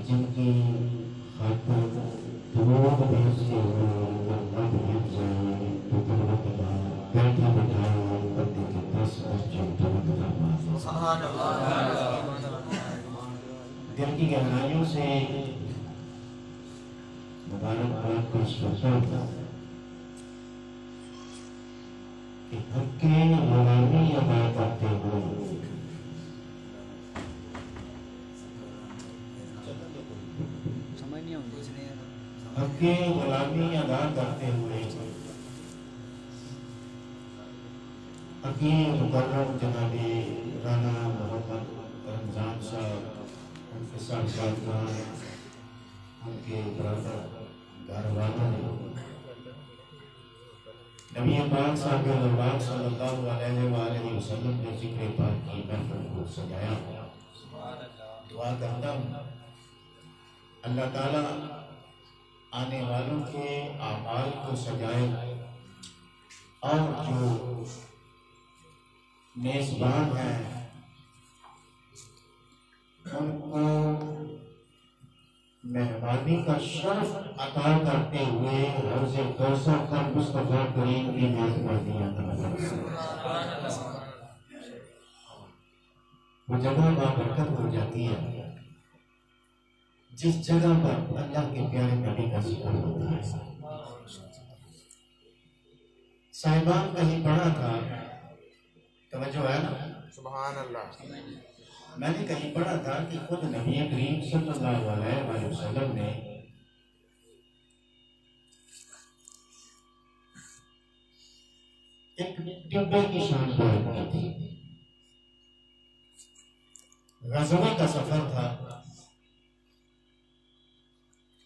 جن کی خاطر دروغ بھیجتے ہوئے نہ بھیج جائے تو دروغ کے بعد بیٹھا بٹھایا بندے کے 10 مسجد درود فرما سبحان اللہ دل کی گہرائیوں سے مبارکباد پیش کرتا ہوں کہ حق کی غلامی ادا کرتے ہوئے حق کی غلامی ادا کرتے ہوئے حکیم مکرم جناب رانا محمد رمضان صاحب ان کے ساتھ ان کے برادر گھر والوں نے نبی پاک صاحب دربار صلی اللہ علیہ وآلہ وسلم نے ذکر پاک کی محفل کو سجایا. دعا کرتا ہوں اللہ تعالیٰ آنے والوں کے اعمال کو سجائے اور جو میزبان ہیں ان کو مہمانی کا شرف عطا کرتے ہوئے حوض کوثر کا مصطفیٰ کریم کی میزبانی عطا کرتے وہ جگہ بابرکت ہو جاتی ہے جس جگہ پر اللہ کے پیارے نبی کا ذکر ہوتا ہے. صاحبان کہیں پڑھا تھا توجہ ہے نا سبحان اللہ میں نے کہیں پڑھا تھا کہ خود نبی کریم صلی اللہ علیہ وسلم نے ایک ڈبے کی شان بیان کی تھی. غزوہ کا سفر تھا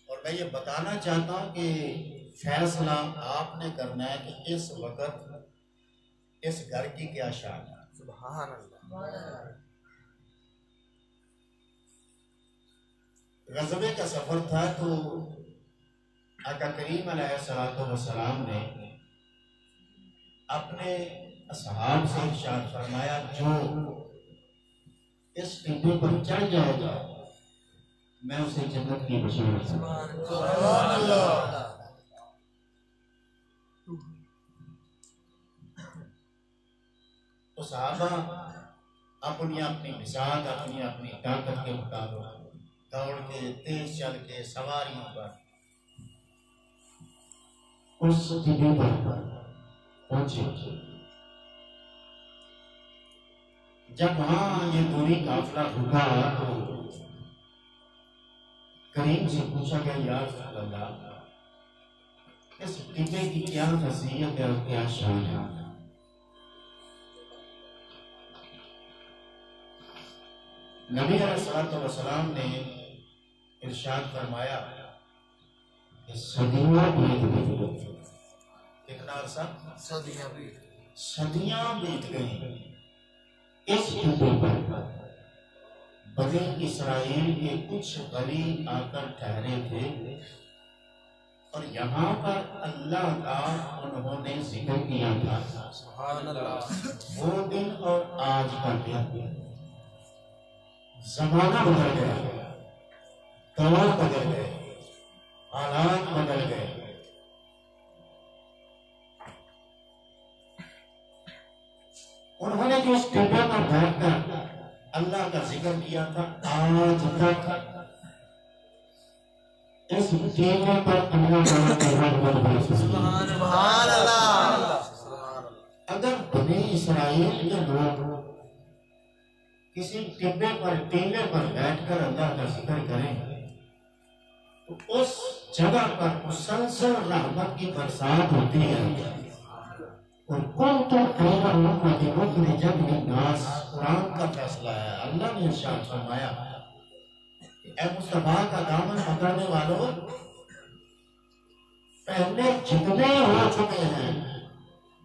اور میں یہ بتانا چاہتا ہوں کہ فیصلہ آپ نے کرنا ہے کہ اس وقت اس گھر کی کیا شان ہے. سبحان اللہ. غزوے کا سفر تھا تو آقا کریم علیہ السلام نے اپنے اصحاب سے ارشاد فرمایا جو اس ڈبے پر چڑھ جائے گا میں اسے جنت کی بشارت سبحان اللہ. تو صحابہ اپنی اپنی بساط اپنی اپنی طاقت کے مطابق دوڑ کے تیز چل کے سواریوں پر اس ڈبے پر پہنچے. جب وہاں یہ دوری قافلہ رکا تو کریم سے پوچھا گیا یا رسول اللہ اس ڈبے کی کیا خاصیت ہے اور کیا شان ہے. نبی علیہ السلام نے ارشاد فرمایا کہ صدیاں کتنا عرصہ صدیاں بیت گئیں اس ڈبے پر. بنی اسرائیل کے کچھ ولی آ کر ٹھہرے تھے اور یہاں پر اللہ کا انہوں نے ذکر کیا تھا. سبحان اللہ. وہ دن اور آج کا دن زمانہ بدل گیا, دور بدل گئے, حالات بدل گئے. انہوں نے جو اس ڈبے پر بیٹھ کر اللہ کا ذکر کیا تھا آج تک اس ڈبے پر اللہ سبحان اللہ. اگر بنی اسرائیل کے لوگ کسی ڈبے پر ٹیلے پر بیٹھ کر اللہ کا ذکر کریں تو اس جگہ پر مسلسل رحمت کی برسات ہوتی ہے. اور کون تو خیر امت اخرجت للناس قرآن کا فیصلہ ہے. اللہ نے ارشاد فرمایا اے مصطفیٰ کا دامن پکڑنے والوں پہلے جتنے ہو چکے ہیں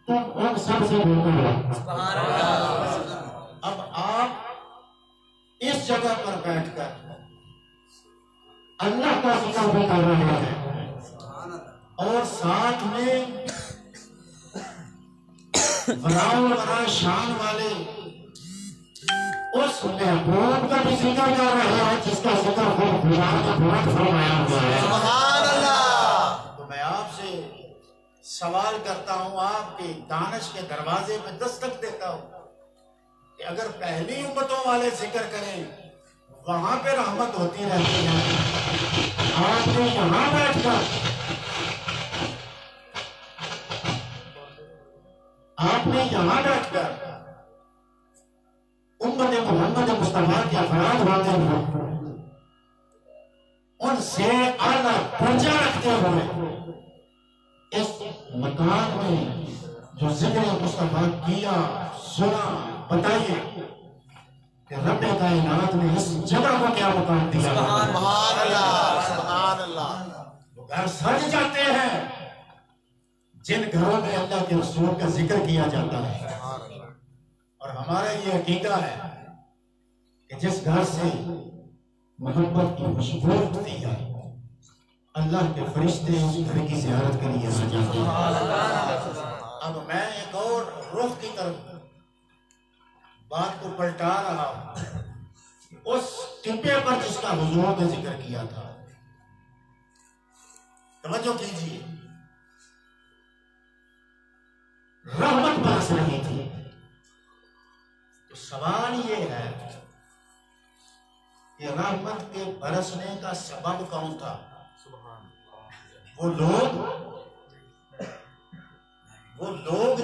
تم ان سب سے بہتر ہو. سبحان اللہ. اب آپ اس جگہ پر بیٹھ کر اللہ کا ذکر بھی کر رہے ہیں اور ساتھ میں وراء شان والے اس محبوب کا بھی ذکر کر رہے ہیں جس کا ذکر قرآن میں بہت فرمایا ہوا ہے. سبحان اللہ. تو میں آپ سے سوال کرتا ہوں، آپ کی دانش کے دروازے میں دستک دیتا ہوں کہ اگر پہلی امتوں والے ذکر کریں وہاں پہ رحمت ہوتی رہتی ہے، آپ نے یہاں بیٹھ کر امت محمد مصطفیٰ کے افراد ہوتے ہوئے ان سے اعلیٰ درجہ رکھتے ہوئے اس مکان میں جو ذکر مصطفیٰ کیا، سنا، بتائیے کہ رب کائنات نے اس جگہ کو کیا مقام دیا. سبحان اللہ. سبحان اللہ. وہ گھر سج جاتے ہیں جن گھروں میں اللہ کے رسول کا ذکر کیا جاتا ہے. اور ہمارا یہ عقیدہ ہے کہ جس گھر سے محبت کی خوشبو اٹھتی ہے اللہ کے فرشتے اس گھر کی زیارت کے لیے آ جاتے ہیں. اب میں ایک اور رخ کی طرف بات کو پلٹا رہا ہوں، اس ٹپے پر جس کا حضور نے ذکر کیا تھا. توجہ کیجیے، رحمت برس رہی تھی. تو سوال یہ ہے کہ رحمت کے برسنے کا سبب کون تھا؟ وہ لوگ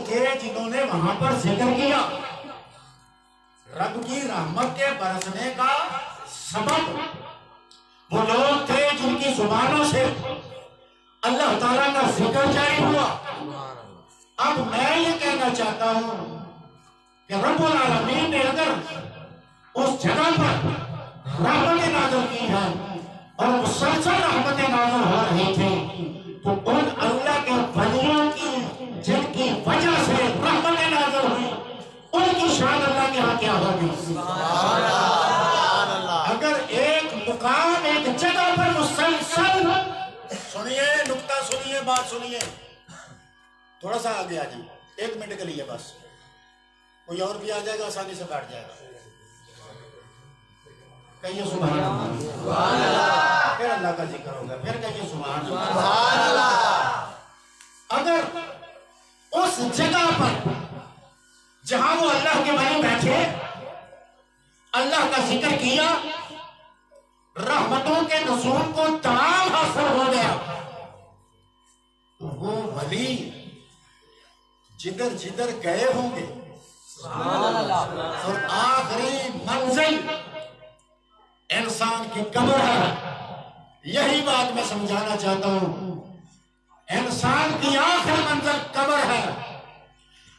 تھے جنہوں نے وہاں پر ذکر کیا. رب کی رحمت کے برسنے کا سبب وہ لوگ تھے جن کی زبانوں سے اللہ تعالیٰ کا ذکر جاری ہوا. اب میں یہ کہنا چاہتا ہوں کہ رب العالمین نے اگر اس جگہ پر رحمت نازل کی ہے اور مسلسل رحمت نازل ہو رہی تھی تو ان اللہ کے ولیوں کی جن کی وجہ سے رحمت نازل ہوئی ان کی شان اللہ کے ہاں کیا ہوگی. اگر ایک مقام ایک جگہ پر مسلسل، سنیے نکتہ سنیے، بات سنیے، تھوڑا سا آگے آ جائیں، 1 منٹ کے لیے بس، کوئی اور بھی آ جائے گا آسانی سے بیٹھ جائے گا. کہیے سبحان اللہ. پھر اللہ کا ذکر ہوگا، پھر کہیے سبحان اللہ. اگر اس جگہ پر جہاں وہ اللہ کے ولی بیٹھے اللہ کا ذکر کیا، رحمتوں کے نزول کو تمام حاصل ہو گیا، تو وہ ولی جدھر جدھر گئے ہوں گے اور آخری منزل انسان کی قبر ہے. یہی بات میں سمجھانا چاہتا ہوں، انسان کی آخری منزل قبر ہے.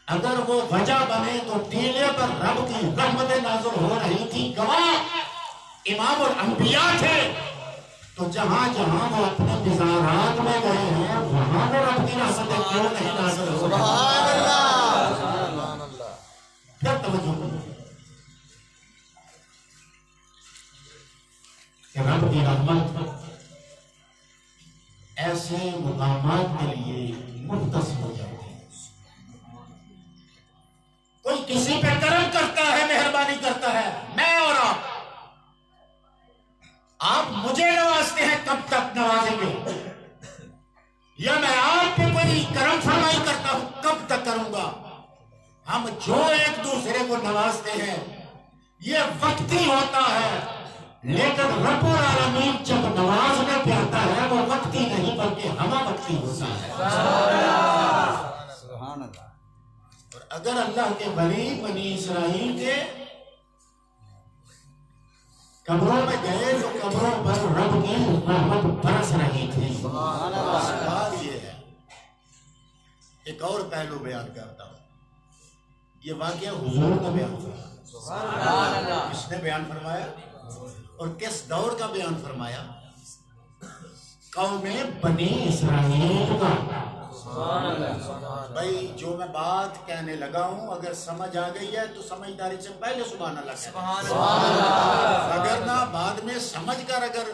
اگر وہ وجہ بنے تو ٹیلے پر رب کی رحمت نازل ہو رہی تھی، گواہ امام الانبیاء تھے، تو جہاں جہاں وہ اپنے مزارات میں گئے ہیں وہاں وہ رب کی رحمت کیوں نہیں نازل ہو رہی؟ سبحان اللہ. سبحان اللہ. پھر توجہ کرو کہ رب کی رحمت ایسے مقامات کے لیے مختص ہو جاتی ہے. کوئی کسی پہ کرم کرتا ہے، مہربانی کرتا ہے، میں اور آپ مجھے نوازتے ہیں، کب تک نوازیں گے؟ یا میں آپ پہ کوئی کرم فرمائی کرتا ہوں، کب تک کروں گا؟ ہم جو ایک دوسرے کو نوازتے ہیں یہ وقتی ہوتا ہے، لیکن رب العالمین جب نوازنے پہ آتا ہے وہ وقتی نہیں بلکہ ہمہ وقتی ہوتا ہے. سبحان اللہ. اور اگر اللہ کے ولی بنی اسرائیل کے قبروں میں گئے تو قبروں پر رب کی رحمت برس رہی تھی. سوال یہ ہے، ایک اور پہلو بیان کرتا ہوں. یہ واقعہ حضور کا بیان فرمایا، کس نے بیان فرمایا اور کس دور کا بیان فرمایا؟ قوم بنی اسرائیل کا. بھائی جو میں بات کہنے لگا ہوں اگر سمجھ آ گئی ہے تو سمجھداری سے پہلے سبحان اللہ کہنا، اگر نہ بعد میں سمجھ کر اگر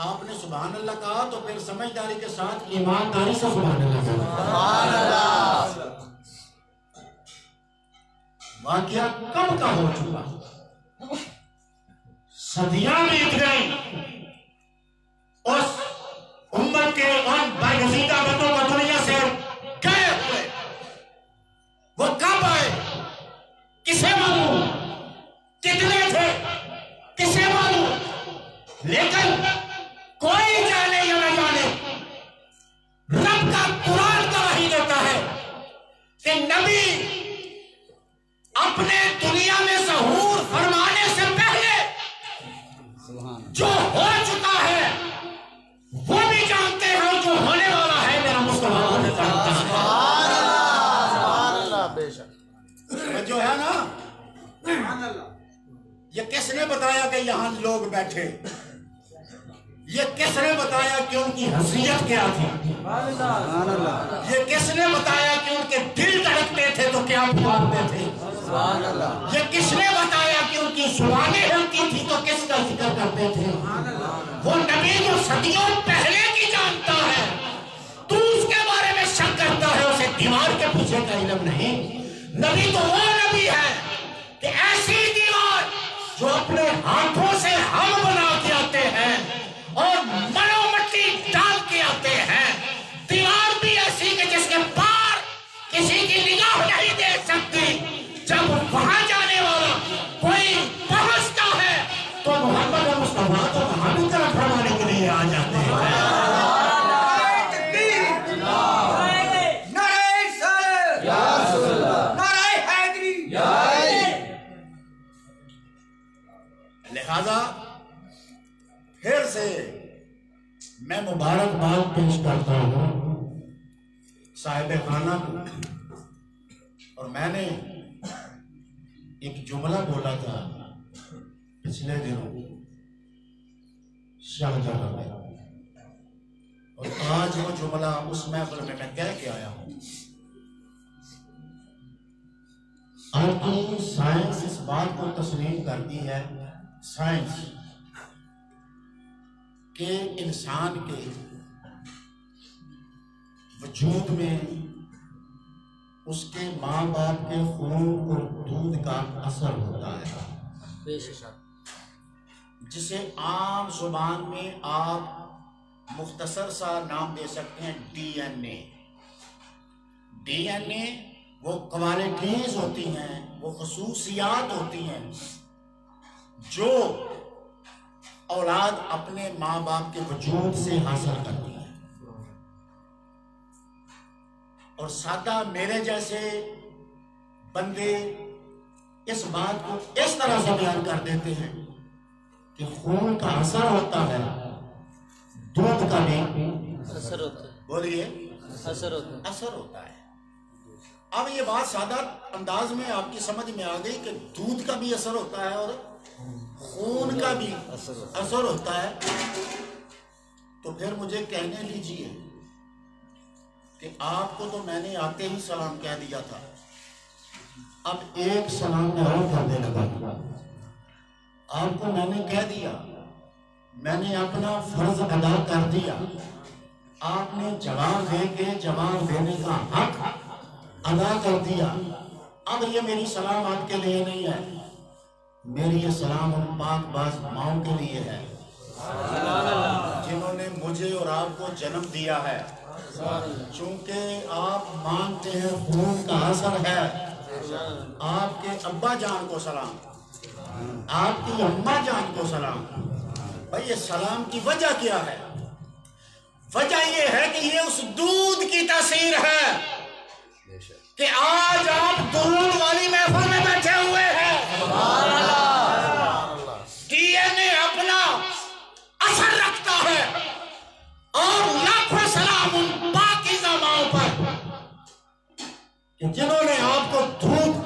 آپ نے سبحان اللہ کہا تو پھر سمجھداری کے ساتھ ایمانداری سے سبحان اللہ کہنا. سبحان اللہ. واقعہ کب کا ہو چکا؟ صدیاں بیت گئی، اس امت کے ان برگزیدہ بندوں کو دنیا سے گئے ہوئے، وہ کب آئے کسے معلوم، کتنے تھے کسے معلوم، لیکن کوئی جانے یا نہ جانے رب کا قرآن گواہی دیتا ہے کہ نبی اپنے دنیا میں ظہور فرمانے سے پہلے جو ہو چکا ہے وہ بھی جانتے ہیں، جو ہونے والا ہے میرا مصطفیٰ وہ جانتا ہے۔ سبحان اللہ، بے شک جو ہے نا، یہ کس نے بتایا کہ یہاں لوگ بیٹھے؟ یہ کس نے بتایا کہ ان کی حیثیت کیا تھی؟ یہ کس نے بتایا کہ ان کے دل دھڑکتے تھے تو کیا پھاڑتے تھے؟ یہ کس نے بتایا کہ ان کی زبانیں ہلتی تھی تو کس کا ذکر کرتے تھے؟ وہ نبی جو صدیوں پہلے کی جانتا ہے، تو اس کے بارے میں شک کرتا ہے، اسے دیوار کے پیچھے کا علم نہیں۔ نبی تو وہ نبی ہے کہ ایسی دیوار جو اپنے ہاتھوں سے ہم بنا کے آتے ہیں اور مرو مٹی ڈال کے آتے ہیں، دیوار بھی ایسی کہ جس کے پار کسی کی نگاہ نہیں دیکھ سکتی، جب وہاں جانے والا کوئی پہنچتا ہے تو محمد مصطفیٰ تو وہاں بھی طرف فرمانے کے لیے آ جاتے ہیں۔ لہذا پھر سے میں مبارکباد پیش کرتا ہوں صاحب خانہ کو، اور میں نے ایک جملہ بولا تھا پچھلے دنوں شاہجہاں میں، اور آج وہ جملہ اس محفل میں کہہ کے آیا ہوں۔ آج کی سائنس اس بات کو تسلیم کرتی ہے، سائنس، کہ انسان کے وجود میں اس کے ماں باپ کے خون اور دودھ کا اثر ہوتا ہے، جسے عام زبان میں آپ مختصر سا نام دے سکتے ہیں ڈی این اے۔ ڈی این اے وہ کوالٹیز ہوتی ہیں، وہ خصوصیات ہوتی ہیں جو اولاد اپنے ماں باپ کے وجود سے حاصل کرتی ہے، اور سادہ میرے جیسے بندے اس بات کو اس طرح سے بیان کر دیتے ہیں کہ خون کا اثر ہوتا ہے، دودھ کا بھی اثر ہوتا ہے، بولیے اثر ہوتا ہے۔ اب یہ بات سادہ انداز میں آپ کی سمجھ میں آ گئی کہ دودھ کا بھی اثر ہوتا ہے اور خون کا بھی اثر ہوتا ہے، تو پھر مجھے کہنے دیجیے کہ آپ کو تو میں نے آتے ہی سلام کہہ دیا تھا، اب ایک سلام میں اور کہنے لگا۔ آپ کو میں نے کہہ دیا، میں نے اپنا فرض ادا کر دیا، آپ نے جواب دے کے جواب دینے کا حق ادا کر دیا۔ اب یہ میری سلام آپ کے لیے نہیں ہے، میری یہ سلام ان پاک باز ماؤں کے لیے ہے جنہوں نے مجھے اور آپ کو جنم دیا ہے۔ چونکہ آپ مانتے ہیں خون کا اثر ہے، آپ کے ابا جان کو سلام، آپ کی اماں جان کو سلام۔ بھائی یہ سلام کی وجہ کیا ہے؟ وجہ یہ ہے کہ یہ اس دودھ کی تاثیر ہے کہ آج آپ درود والی محفل میں بیٹھے ہوئے ہیں۔ ڈی این اے اپنا اثر رکھتا ہے، اور لاکھوں سلام ان پاکیزہ ماؤں پر کہ جنہوں نے آپ کو دودھ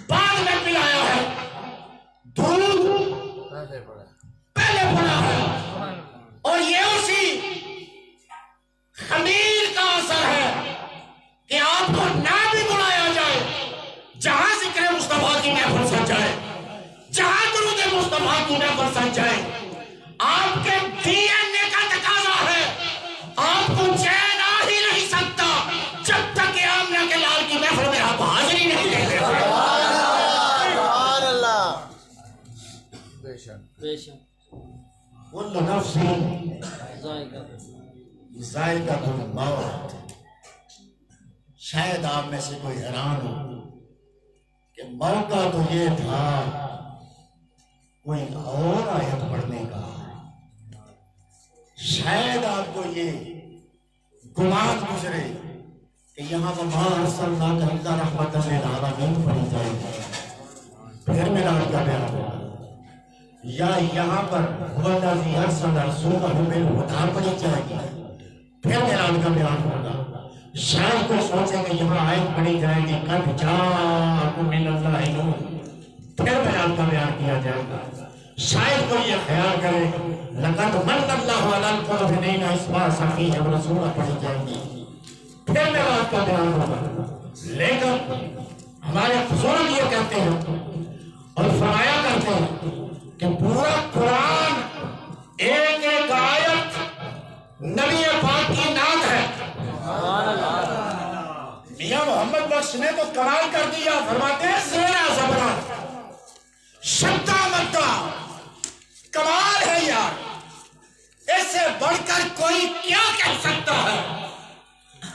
بعد میں پلایا ہے، دودھ پہلے پڑا ہے، اور یہ اسی خمیر کا اثر ہے کہ آپ کو نہ بھی بلایا جائے، جہاں ذکر مصطفیٰ کی محفل سج جائے، جہاں درود مصطفیٰ کی محفل سج جائے، آپ کے ڈی این اے کا تقاضا ہے، آپ کو چین آ ہی نہیں سکتا جب تک کہ آمنہ کے لال کی محفل میں آپ حاضری نہیں لے لیتے۔ سبحان اللہ، بے شک بے شک کل نفس ذائقہ ذائقۃ الموت. شاید آپ میں سے کوئی حیران ہو کہ موقع تو یہ تھا کوئی اور آیت پڑھنے کا. شاید آپ کو یہ گمان گزرے کہ یہاں پر ماں ارسلناک الا رحمۃ للعالمین پڑھی جائے گی، پھر میرا کا بیان ہوگا. یا یہاں پر هو الذی ارسل رسولہ بالہدی پڑھی جائے گی، پھر میرا کا بیان ہوگا. شاید کوئی سوچے کہ یہاں آیت پڑھی جائے گی قد جاءکم من اللہ نور، پھر میرا کا بیان کیا جائے گا. شاید کوئی یہ خیال کرے لقد من اللہ علی المؤمنین اذ بعث فیہم رسولا پڑھی جائے گی، پھر میرا کا بیان ہوگا. لیکن ہمارے بزرگ یہ کہتے ہیں اور فرمایا کرتے ہیں کہ پورا قرآن ایک ایک آیت نبی پاک کی نعت ہے. میاں محمد بخش نے تو کمال کر دیا. فرماتے ہیں زیرا زبرا شدہ مدہ کمال ہے یار، اس سے بڑھ کر کوئی کیا کہہ سکتا ہے.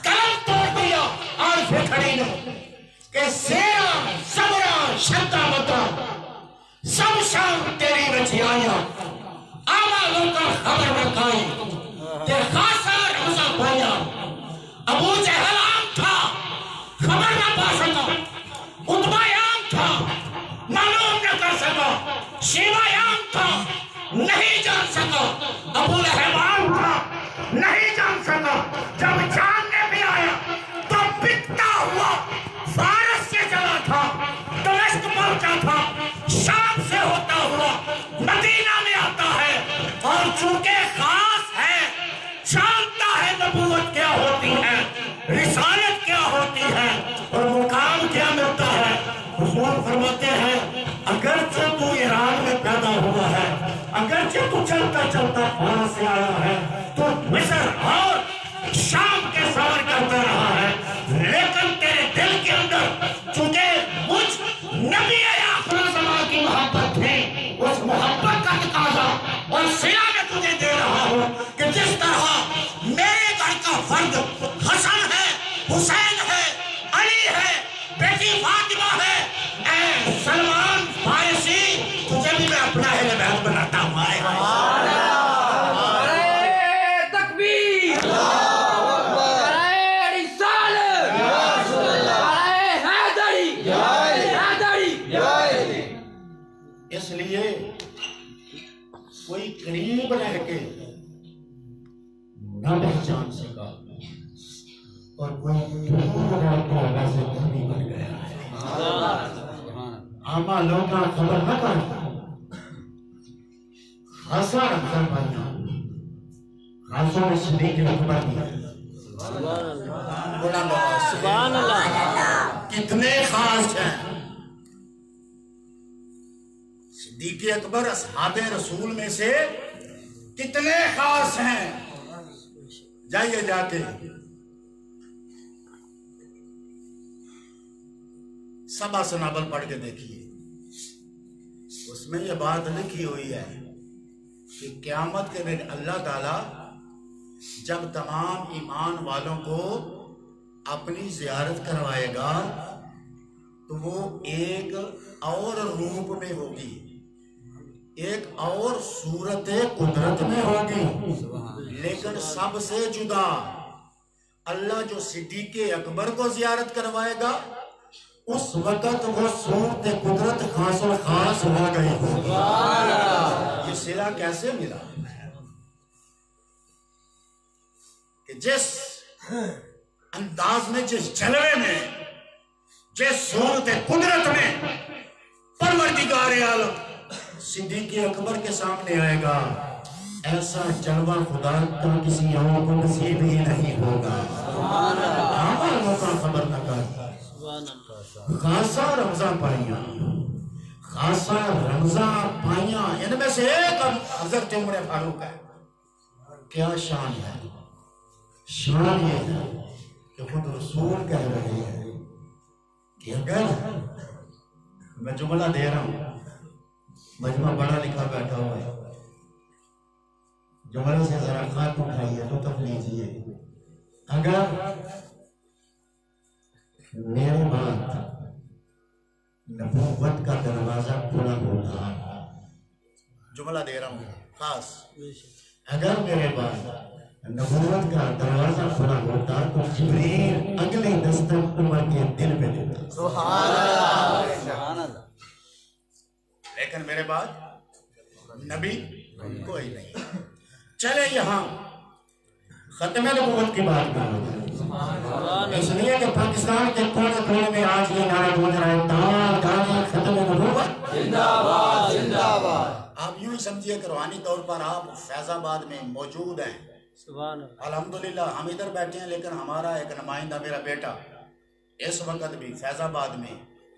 قلم توڑ دیا عارف کھڑی نے کہ زیرا زبرا شدہ مدہ سب شام تیری رچیاں آمالوں کا خبر رکھائی کہ خاصا روزہ پایا. ابو جہل عام تھا خبر نہ پا سکا، عتبہ عام تھا معلوم نہ کر سکا، شیبہ عام تھا نہیں جان سکا، ابو لہب عام تھا نہیں جان سکا. جب جاننے بھی آیا تو بکتا ہوا فارس سے چلا تھا، دمشق پہنچا تھا، شام سے ہوتا ہوا مدینہ میں آتا ہے. اور چونکہ خاص ہے جانتا ہے نبوت کیا ہوتی ہے، رسالت کیا ہوتی ہے اور مقام کیا ملتا ہے. حضور فرماتے ہیں اگرچہ تو ایران میں پیدا ہوا ہے، اگرچہ تو چلتا چلتا فارس سے آیا ہے، تو مصر اور شام کے سفر کرتا رہا ہے، لیکن تیرے دل کے اندر چونکہ مجھ نبی آخر زمان کی محبت تھی، اس محبت کا تقاضا اور صلہ میں تجھے دے رہا ہوں کہ جس طرح میرے گھر کا فرد حسن ہے، حسین ہے، علی ہے، بیٹی فاطمہ ہے، اے سلمان فارسی تجھے بھی میں اپنا اہل بیت بناتا ہوں. آئے تکبیر، نعرہ رسالت، نعرہ حیدری، حیدری. اس لیے کوئی قریب رہ کے نہ پہچان سکا اور کوئی دور رہ کے ویسے دھنی بن گیا ہے. عامہ لوگاں خبر نہ کر خاصا رمضان بھائیاں خاصوں میں صدیق اکبر بھی سبحان اللہ. کتنے خاص ہیں صدیق اکبر اصحاب رسول میں سے کتنے خاص ہیں. جائیے جا کے سبا سنابل پڑھ کے دیکھیے، اس میں یہ بات لکھی ہوئی ہے کہ قیامت کے دن اللہ تعالیٰ جب تمام ایمان والوں کو اپنی زیارت کروائے گا تو وہ ایک اور روپ میں ہوگی، ایک اور صورت قدرت میں ہوگی، لیکن سب سے جدا. اللہ جو صدیق اکبر کو زیارت کروائے گا اس وقت وہ صورت قدرت خاص و خاص ہو گئی. یہ صلہ کیسے ملا کہ جس انداز میں، جس جلوے میں، جس صورت قدرت میں پروردگار عالم صدیق اکبر کے سامنے آئے گا، ایسا جلوہ خدا کا کسی اور کو نصیب ہی نہیں ہوگا. ہماروں کا خبر نہ کر. خاصا رمضان پائیاں، خاصا رمضان پائیاں، ان میں سے ایک حضرت عمر فاروق ہے. کیا شان ہے؟ شان یہ ہے کہ خود رسول کہہ رہے ہیں کہ اگر میں جملہ دے رہا ہوں مجمع بڑا لکھا بیٹھا ہوا ہے، جملے سے ذرا خط اٹھائیے لطف لیجیے. اگر میرے بعد نبوت کا دروازہ کھلا ہوتا، جملہ دے رہا ہوں خاص، اگر میرے بعد نبوت کا دروازہ کھلا ہوتا تو جبریل اگلی دستک عمر کے دل میں دیتا. سبحان اللہ. سبحان اللہ. لیکن میرے بعد نبی کوئی نہیں. چلے یہاں ختم نبوت کی بات کریں، اس لیے کہ پاکستان کے کونے کونے میں آج یہ نعرہ گونج رہا ہے، دار دار ختم نبوت زندہ باد زندہ باد. آپ یوں ہی سمجھیے کہ روحانی طور پر آپ فیض آباد میں موجود ہیں. سبحان اللہ. الحمدللہ ہم ادھر بیٹھے ہیں، لیکن ہمارا ایک نمائندہ میرا بیٹا اس وقت بھی فیض آباد میں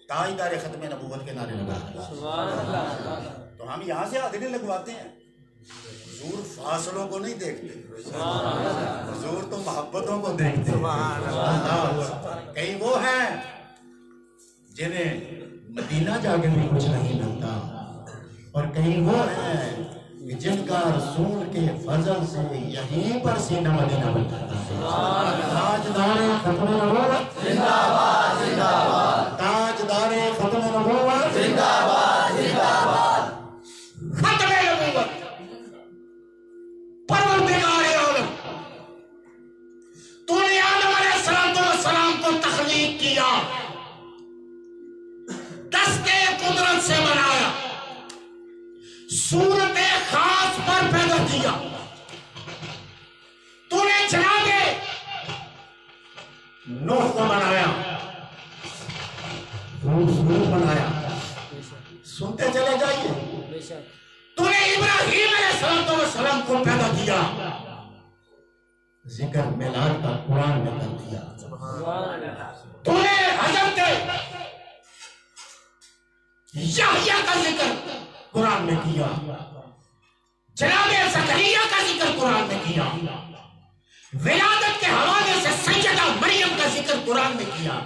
تاجدار ختم نبوت کے نعرے لگا رہا ہے. سبحان اللہ. تو ہم یہاں سے حاضری لگواتے ہیں. حضور فاصلوں کو نہیں دیکھتے، حضور تو محبتوں کو دیکھتے. کئی وہ ہیں جنہیں مدینہ جا کے بھی کچھ نہیں ملتا، اور کہیں وہ ہیں کہ جن کا رسول کے فضل سے یہیں پر سینہ مدینہ بن جاتا ہے. تاجدار ختم نبوت زندہ باد زندہ باد. تاجدار ختم نبوت زندہ باد زندہ باد. ختم نبوت پروردگار عالم، تو نے آدم علیہ السلام کو تخلیق کیا، دستے قدرت سے بنایا، صورت خاص پر پیدا کیا. تو نے جناب نوح کو بنایا، خوبصورت بنایا. سنتے چلے جائیے. بے شک. تو نے ابراہیم علیہ السلام کو پیدا کیا، ذکر میلاد کا قرآن میں کر دیا. سبحان اللہ. تو نے حضرت یحییٰ کا ذکر قرآن میں کیا، جناب زکریا کا ذکر قرآن میں کیا، ولادت کے حوالے سے سیدہ مریم کا ذکر قرآن میں کیا،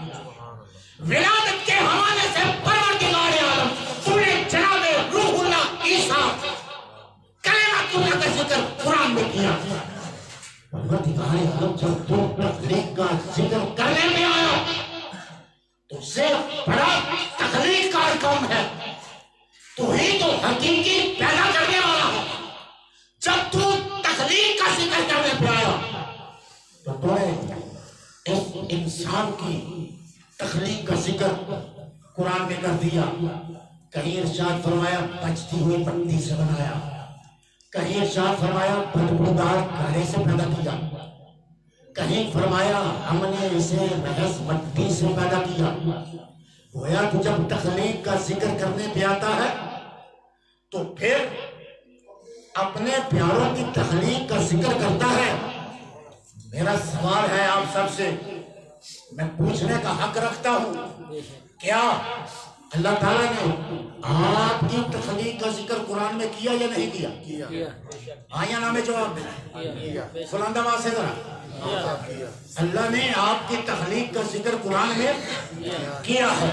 ولادت کے حوالے سے پروردگار عالم تو نے جناب روح اللہ عیسیٰ کلمۃ اللہ کا ذکر قرآن میں کیا. پروردگار عالم جب تو تخلیق کا ذکر کرنے میں آیا تو سے بڑا تخلیق کا کام ہے. تو ہی تو حقیقی پیدا کرنے والا ہے. جب تو تخلیق کا ذکر کرنے پہ آیا تو تو نے اس انسان کی تخلیق کا ذکر قرآن میں کر دیا. کہیں ارشاد فرمایا بچتی ہوئی مٹی سے بنایا، کہیں ارشاد فرمایا بدبودار کاڑے سے پیدا کیا، کہیں فرمایا ہم نے اسے محض مٹی سے پیدا کیا. گویا کہ جب تخلیق کا ذکر کرنے پہ آتا ہے تو پھر اپنے پیاروں کی تخلیق کا ذکر کرتا ہے. میرا سوال ہے آپ سب سے، میں پوچھنے کا حق رکھتا ہوں، کیا اللہ تعالیٰ نے آپ کی تخلیق کا ذکر قرآن میں کیا یا نہیں کیا؟ کیا. آیا نام جواب کیا. دیں بلند آواز سے ذرا. اللہ نے آپ کی تخلیق کا ذکر قرآن میں کیا ہے.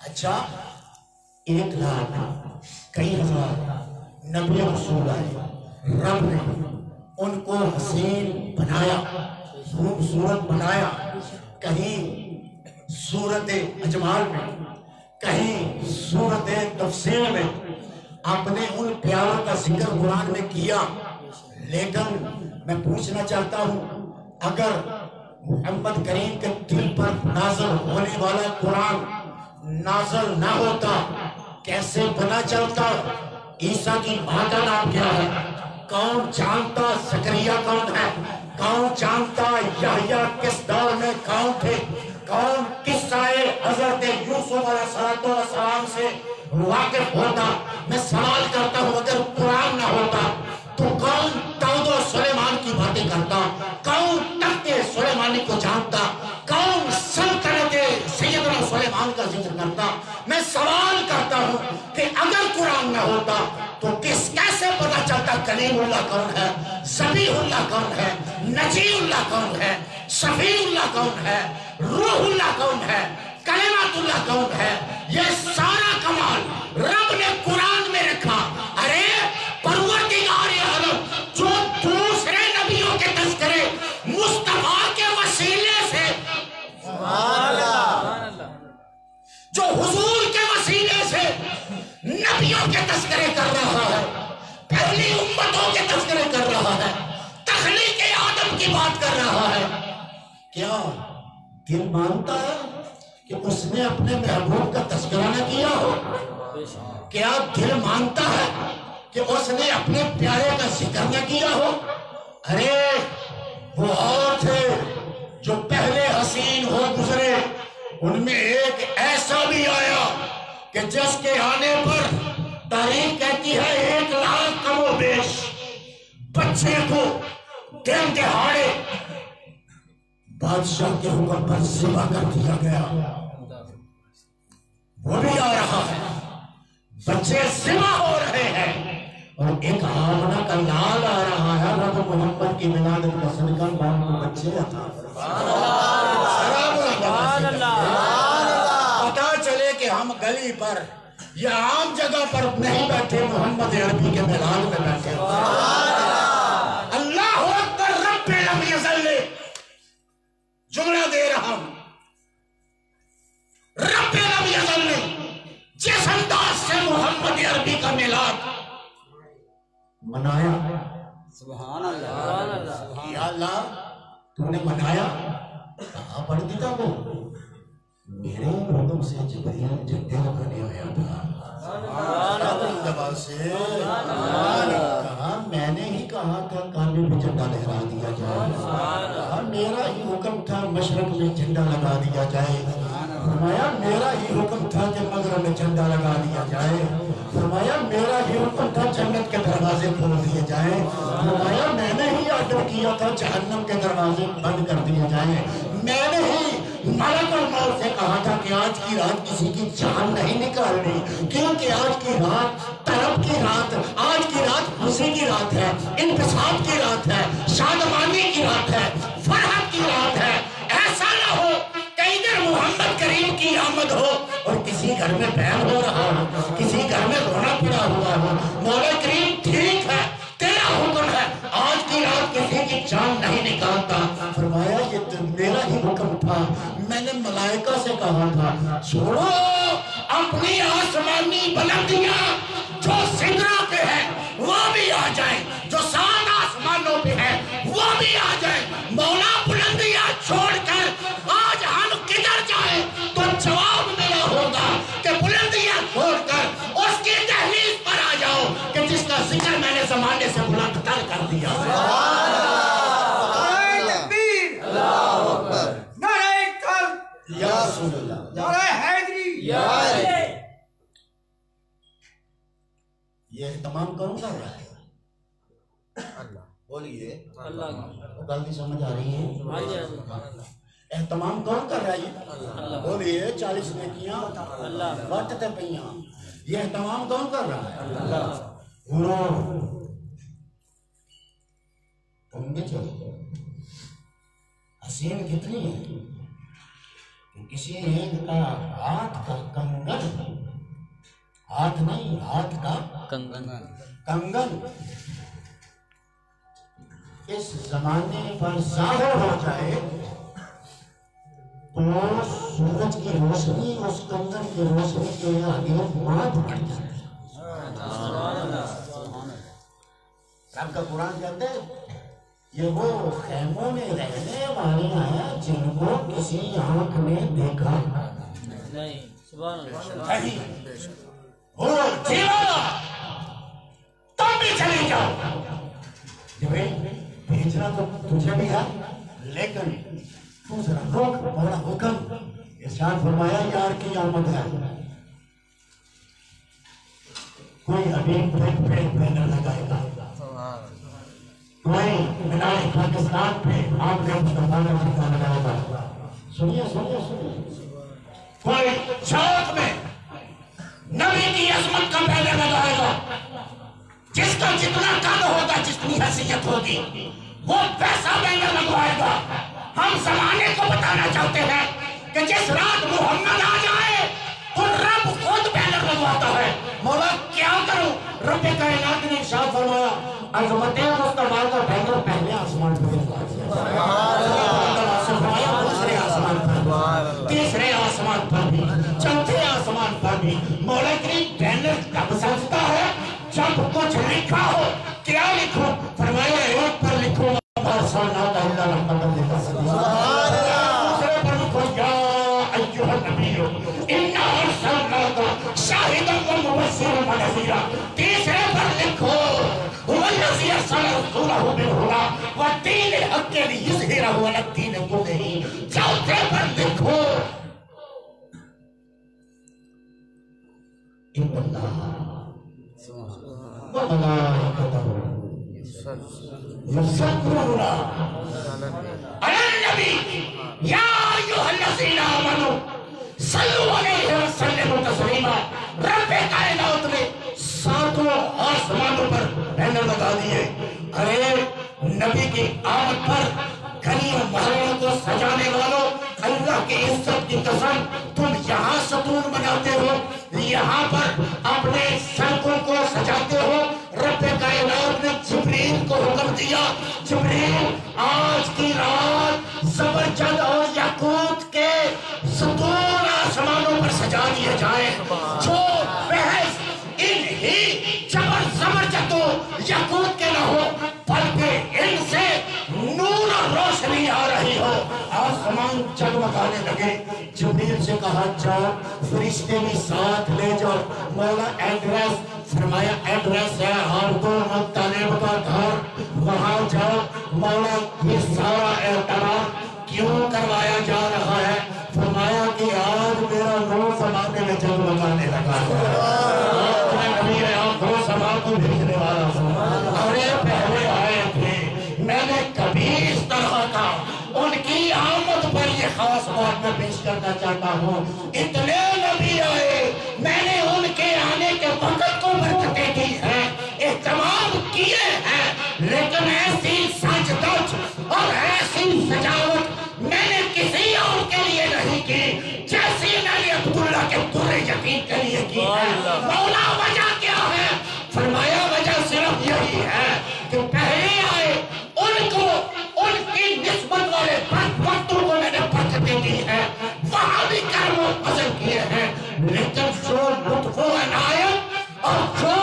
اچھا 1,00,000 کئی ہزار نبی رسول آئے، رب نے ان کو حسین بنایا، خوبصورت بنایا. کہیں صورت اجمال میں، کہیں صورت تفسیر میں اپنے ان پیاروں کا ذکر قرآن میں کیا. لیکن میں پوچھنا چاہتا ہوں، اگر محمد کریم کے دل پر نازل ہونے والا قرآن نازل نہ ہوتا کیسے پتہ چلتا عیسیٰ کی ماں کا نام کیا ہے؟ کون جانتا زکریا کون ہے؟ کون جانتا یحییٰ کس دور میں کون تھے؟ کون قصہ حضرت یوسف علیہ السلام سے واقف ہوتا؟ میں سوال کرتا ہوں، اگر قرآن نہ ہوتا تو کون داؤد و سلیمان کی باتیں کرتا؟ کون تخت سلیمانی کو جانتا؟ کون سلطنت سیدنا سلیمان کا ذکر کرتا؟ میں سوال کرتا ہوں کہ اگر قرآن نہ ہوتا تو کیسے پتہ چلتا کلیم اللہ کون ہے، ذبیح اللہ کون ہے، نجی اللہ کون ہے، شفیع اللہ کون ہے، روح اللہ کون ہے، کلمات اللہ کون ہے؟ یہ سارا کمال رب نے قرآن میں تذکرے کر رہا ہے، پہلی امتوں کے تذکرے کر رہا ہے، تخلیق آدم کی بات کر رہا ہے. کیا دل مانتا ہے کہ اس نے اپنے محبوب کا تذکرہ نہ کیا ہو؟ کیا دل مانتا ہے کہ اس نے اپنے پیارے کا ذکر نہ کیا ہو؟ ارے وہ اور تھے جو پہلے حسین ہو گزرے، ان میں ایک ایسا بھی آیا کہ جس کے آنے پر تاریخ کہتی ہے 1 لاکھ کم و بیش بچے کو دن دہاڑے بادشاہ کے حکم پر ذبح کر دیا گیا. وہ بھی آ رہا ہے، بچے ذبح ہو رہے ہیں، اور ایک آمنہ کا لال آ رہا ہے، رب محمد کی ولادت کا صدقہ باپ کو بچے عطا پتا چلے کہ ہم گلی پر یا عام جگہ پر نہیں بیٹھے، محمد عربی کے میلاد میں بیٹھے. اللہ اکبر، رب لم یزل. جملہ دے رہا ہوں، رب لم یزل نے جس انداز سے محمد عربی کا میلاد منایا، سبحان اللہ. یا اللہ تو نے منایا، کہاں پڑھ دیتا وہ میرے حکم سے جبریل جھنڈے لگانے آیا تھا. کہا میں نے ہی کہا تھا کعبے میں جھنڈا لہرا دیا جائے، کہا میرا ہی حکم تھا مشرق میں جھنڈا لگا دیا جائے، فرمایا میرا ہی حکم تھا کہ مغرب میں جھنڈا لگا دیا جائے، فرمایا میرا ہی حکم تھا جنت کے دروازے کھول دیے جائیں، فرمایا میں نے ہی آرڈر کیا تھا جہنم کے دروازے بند کر دیے جائیں، میں نے ہی ملک الموت سے کہا تھا کہ آج کی رات کسی کی جان نہیں نکالنی، کیونکہ آج کی رات طرب کی رات، آج کی رات خوشی کی رات ہے، انتصاب کی رات ہے، شادمانی کی رات ہے، فرحت کی رات ہے. ایسا نہ ہو کہ ادھر محمد کریم کی آمد ہو اور کسی گھر میں بہن ہو رہا ہو، کسی گھر میں رونا پڑا ہوا ہو. مولا کریم ٹھیک ہے، تیرا حکم ہے، آج کی رات کسی کی جان نہیں نکالتا. فرمایا یہ تو میرا ہی حکم تھا، میں نے ملائکہ سے کہا تھا چھوڑو اپنی آسمانی بلندیاں، جو سدرہ پہ ہے وہ بھی آ جائیں، جو 7 آسمانوں پہ ہے وہ بھی آ جائیں. مولا بلندیاں چھوڑ کر آج ہم کدھر جائیں؟ تو جواب ملا ہوگا کہ بلندیاں چھوڑ کر اس کی دہلیز پر آ جاؤ کہ جس کا ذکر میں نے زمانے سے بلند تر کر دیا. یا رسول اللہ، یہ اہتمام کون کر رہا ہے؟ بولیے. غلطی سمجھ آ رہی ہے؟ اہتمام کون کر رہا ہے؟ بولیے. 40 نیکیاں بٹتے پئیاں، یہ اہتمام کون کر رہا ہے؟ تم بھی چلو. حسین کتنی ہے کہ کسی ایک کا ہاتھ کا کنگن، ہاتھ نہیں ہاتھ کا کنگن اس زمانے پر ظاہر ہو جائے تو سورج کی روشنی اس کنگن کی روشنی کے آگے مات پڑ جاتی ہے. رب کا قرآن کہتے ہیں یہ وہ خیموں میں رہنے والے ہیں جن کو کسی آنکھ نے دیکھا نہیں. سبحان اللہ. نہیں. وہ جیو تم بھی چلے جاؤ. بھیجنا تو تجھے بھی ہے لیکن تو ذرا روک، بڑا حکم. ارشاد فرمایا یار کی آمد ہے. کوئی ابھی پہ بینر لگائے گا، کوئی مینار پاکستان پہ آپ نے مصطفیٰ کا ٹھکانہ لگائے گا. سنیے سنیے سنیے. کوئی چوک میں نبی کی عظمت کا پہلے لگائے گا. جس کا جتنا قد ہوگا، جتنی حیثیت ہوگی، وہ پیسہ بینر لگوائے گا. ہم زمانے کو بتانا چاہتے ہیں کہ جس رات محمد آ جائے تو رب خود بینر لگواتا ہے. مولا کیا کروں؟ رب کائنات نے ارشاد فرمایا عظمت مصطفیٰ کا بینر پہلے آسمان پر لگوا دیا، دوسرے آسمان پر، تیسرے آسمان پر بھی، چوتھے آسمان پر بھی. مولا کریم بینر کب سجتا ہے؟ سب کچھ لکھا ہو کیا لکھو؟ فرمایا ایک پر لکھو دوسرے پر لکھو یا ایھا النبی انا ارسلناک شاہدا ومبشرا ونذیرا، تیسرے پر لکھو هو الذی ارسل رسولہ بالہدی ودین الحق لیظہرہ علی الدین کلہ، چوتھے پر لکھو ان اللہ وملائکتہ یصلون علی النبی یا ایھا الذین آمنوا صلوا علیہ وسلموا تسلیما۔ رب کائنات نے ساتوں آسمانوں پر بینر لگا دیے، ارے نبی کی آمد پر گلیوں محلوں کو سجانے والوں، اللہ کی عزت کی قسم تم یہاں ستون بناتے ہو، یہاں پر اپنے سڑکوں کو سجاتے ہو۔ رب کائنات نے جبریل کو حکم دیا، جبریل آج کی رات زبرجد اور یاقوت کے ستون آسمانوں پر سجا دیے جائیں، جو بحث انہی زبرجد و یاقوت کے نہ ہو بلکہ ان سے نور اور روشنی آ رہی ہو۔ آسمان جگمگانے لگے، جبریل سے کہا جاؤ فرشتے بھی ساتھ لے جاؤ، مولا ایڈریس، فرمایا ایڈریس ہے عبدو مطلب کا گھر، وہاں جاؤ۔ مولا یہ سارا اعتراف کیوں کروایا جا رہا ہے؟ فرمایا کہ آج میرا نور زمانے میں جگمگانے لگا ہے، آج میں نبی آنکھوں سما کو بھیجنے والا ہوں۔ ارے پہلے آئے تھے، میں نے کبھی اس طرح کا ان کی آمد پر یہ خاص بات میں پیش کرنا چاہتا ہوں، اتنے نبی آئے، میں نے ان کے آنے کے وقت کو برکتیں دی ہیں، اہتمام کیے ہیں، لیکن ایسی سج دج اور ایسی سجاوٹ میں نے کسی اور کے لیے نہیں کی جیسی میں نے عبداللہ کے در یتیم کے لیے کی ہے۔ مولا وجہ کیا ہے؟ فرمایا وجہ صرف یہی ہے کہ پہلے آئے ان کو ان کی نسبت والے وقتوں کو میں نے برکتیں دی ہیں، وہاں بھی کرم و فضل کیے ہیں، لیکن جو لطف و عنایت اور جو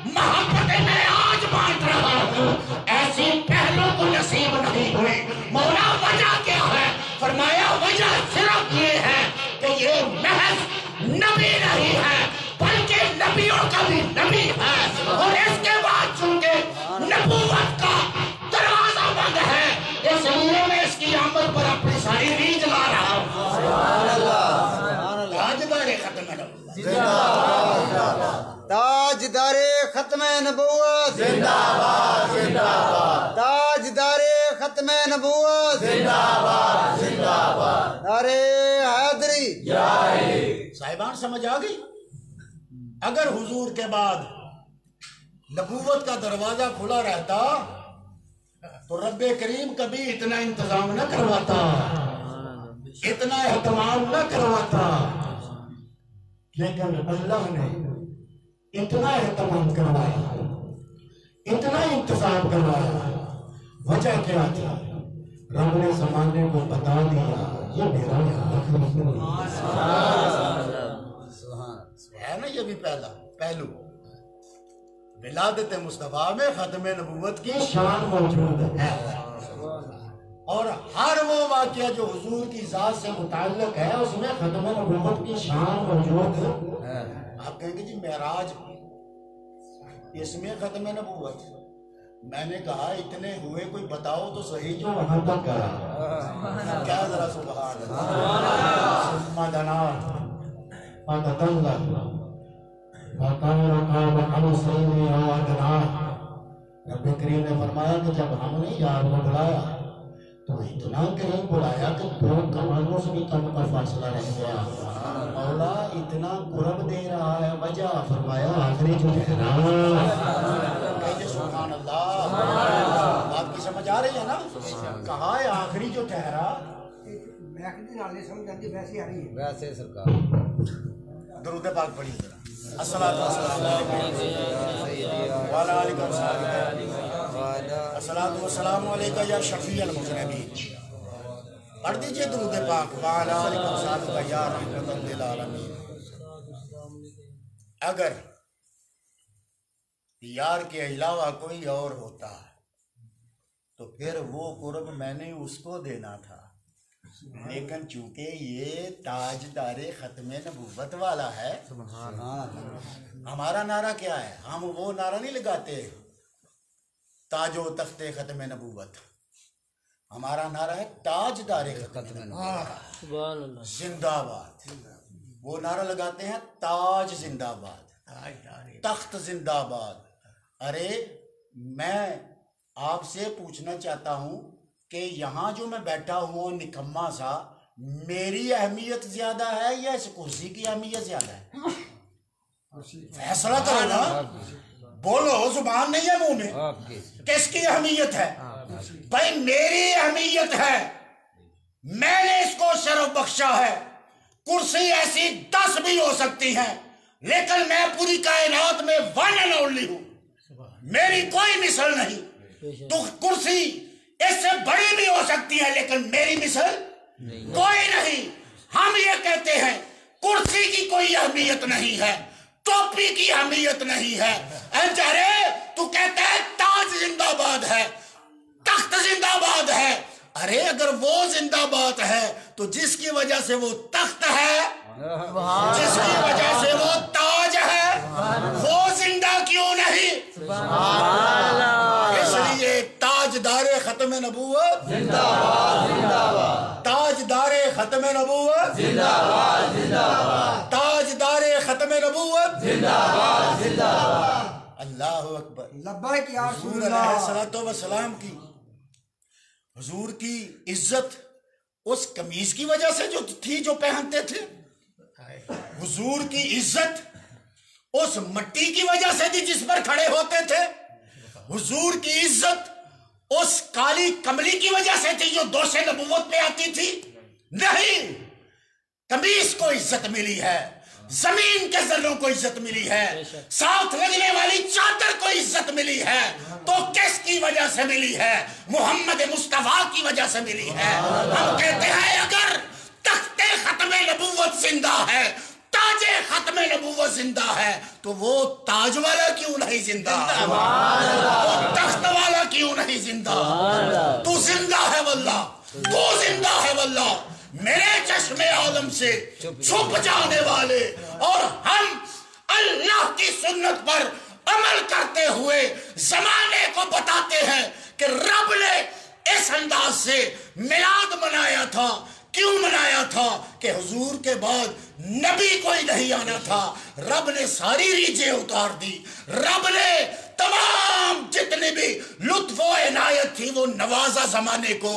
محبت میں آج بانٹ رہا ہوں ایسی پہلوں کو نصیب نہیں ہوئی۔ مولا وجہ کیا ہے؟ فرمایا وجہ صرف یہ ہے کہ یہ محض نبی نہیں ہے بلکہ نبیوں کا بھی نبی ہے، اور اس کے بعد چونکہ نبوت کا دروازہ بند ہے اس لیے میں اس کی آمد پر اپنی ساری ریج لا رہا ہوں۔ تاجدار ختم نبوت تاجدار ختم نبوت زندہ باد، زندہ باد، تاجدار ختم نبوت زندہ باد، زندہ باد، نعرہ حیدری۔ صاحبان سمجھ آ گئی؟ اگر حضور کے بعد نبوت کا دروازہ کھلا رہتا تو رب کریم کبھی اتنا انتظام نہ کرواتا، اتنا اہتمام نہ کرواتا، لیکن اللہ نے اتنا اہتمام کروایا، اتنا انتظام کروایا۔ وجہ کیا تھی؟ رب نے زمانے کو بتا دیا یہ میرا ہے نا، یہ بھی پہلو ولادت مصطفیٰ میں ختم نبوت کی شان موجود ہے، اور ہر وہ واقعہ جو حضور کی ذات سے متعلق ہے اس میں ختم نبوت کی شان موجود ہے۔ آپ کہیں گے جی معراج اس میں ختم نبوت، میں نے کہا اتنے ہوئے کوئی بتاؤ تو صحیح جو وہاں تک گیا، کیا ذرا سبحان اللہ۔ ثم دنا فتدلى فكان قاب قوسين او ادنى، رب کریم نے فرمایا کہ جب ہم نے یار کو بلایا تو اتنا قریب بلایا کہ دو کمانوں سے بھی کم کا فاصلہ رہ گیا۔ مولا اتنا قرب دے رہا ہے، وجہ فرمایا آخری جو ٹھہرا۔ کہتے سبحان اللہ، بات کی سمجھ آ رہی ہے نا؟ کہا ہے آخری جو ٹھہرا، ویسے سرکار درود پاک پڑھی ذرا، الصلاۃ والسلام الصلاۃ والسلام علیکہ یا شفیع المذنبین۔ پڑھ دیجئے درود پاک وعلی آلہ وصحبہ یا رحمۃ للعالمین۔ اگر یار کے علاوہ کوئی اور ہوتا تو پھر وہ قرب میں نے اس کو دینا تھا، لیکن چونکہ یہ تاجدار ختم نبوت والا ہے، ہمارا نعرہ کیا ہے؟ ہم وہ نعرہ نہیں لگاتے تاج و تخت ختم نبوت، ہمارا نعرہ ہے تاجدار ختم نبوت سبحان اللہ، زندہ باد۔ وہ نعرہ لگاتے ہیں تاج زندہ باد، تخت زندہ باد۔ ارے میں آپ سے پوچھنا چاہتا ہوں کہ یہاں جو میں بیٹھا ہوں نکما سا، میری اہمیت زیادہ ہے یا اس کرسی کی اہمیت زیادہ ہے؟ فیصلہ کرو نا، بولو، زبان نہیں ہے منہ میں، کس کی اہمیت ہے؟ بھائی میری اہمیت ہے، میں نے اس کو شرف بخشا ہے۔ کرسی ایسی 10 بھی ہو سکتی ہیں، لیکن میں پوری کائنات میں ون اینڈ اونلی ہوں، میری کوئی مثل نہیں۔ تو کرسی اس سے بڑی بھی ہو سکتی ہے، لیکن میری مثل کوئی نہیں۔ ہم یہ کہتے ہیں کرسی کی کوئی اہمیت نہیں ہے، ٹوپی کی اہمیت نہیں ہے۔ ارے تو کہتا ہے تاج زندہ باد ہے، تخت زندہ باد ہے۔ ارے اگر وہ زندہ باد ہے تو جس کی وجہ سے وہ تخت ہے، جس کی وجہ سے وہ تاج ہے، وہ زندہ کیوں نہیں؟ اس لیے تاجدار ختم نبوت زندہ باد، زندہ باد، تاجدار ختم نبوت زندہ باد، زندہ باد، تاجدار ختم نبوت زندہ باد، زندہ باد۔ اللہ اکبر، لبیک یا رسول حضور اللہ۔ علیہ الصلوۃ والسلام کی، حضور کی عزت اس قمیض کی وجہ سے جو تھی جو پہنتے تھے، حضور کی عزت اس مٹی کی وجہ سے تھی جس پر کھڑے ہوتے تھے، حضور کی عزت اس کالی کملی کی وجہ سے تھی جو دوش نبوت پہ آتی تھی؟ نہیں، قمیص کو عزت ملی ہے، زمین کے ذروں کو عزت ملی ہے، ساتھ لگنے والی چادر کو عزت ملی ہے، تو کس کی وجہ سے ملی ہے؟ محمد مصطفیٰ کی وجہ سے ملی ہے۔ ہم کہتے ہیں اگر تخت ختم نبوت زندہ ہے، تاج ختم نبوت زندہ ہے، تو وہ تاج والا کیوں نہیں زندہ؟ وہ تخت والا کیوں نہیں زندہ؟ تو زندہ ہے واللہ، تو زندہ ہے واللہ، میرے چشم عالم سے چھپ جانے والے، اور ہم اللہ کی سنت پر عمل کرتے ہوئے زمانے کو بتاتے ہیں کہ رب نے اس انداز سے میلاد منایا تھا۔ کیوں منایا تھا؟ کہ حضور کے بعد نبی کوئی نہیں آنا تھا، رب نے ساری ریجیں اتار دی، رب نے تمام جتنی بھی لطف و عنایت تھی وہ نوازا زمانے کو،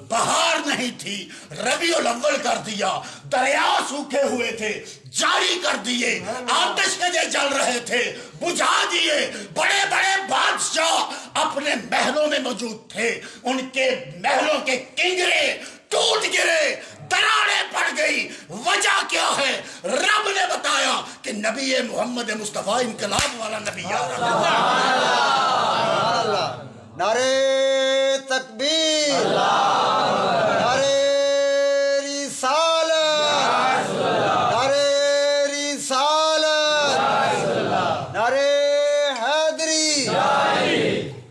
بہار نہیں تھی ربیع الاول کر دیا، دریا سوکھے ہوئے تھے جاری کر دیے، آتش کے جل رہے تھے بجھا دیے، بڑے بڑے بادشاہ اپنے محلوں میں موجود تھے، ان کے محلوں کے کنگرے ٹوٹ گرے، دراڑیں پڑ گئی۔ وجہ کیا ہے؟ رب نے بتایا کہ نبی محمد مصطفیٰ انقلاب والا نبی آ رہا ہے۔ نعرے تکبیر، نعرے رسالت، نعرے رسالت، نعرے حیدری،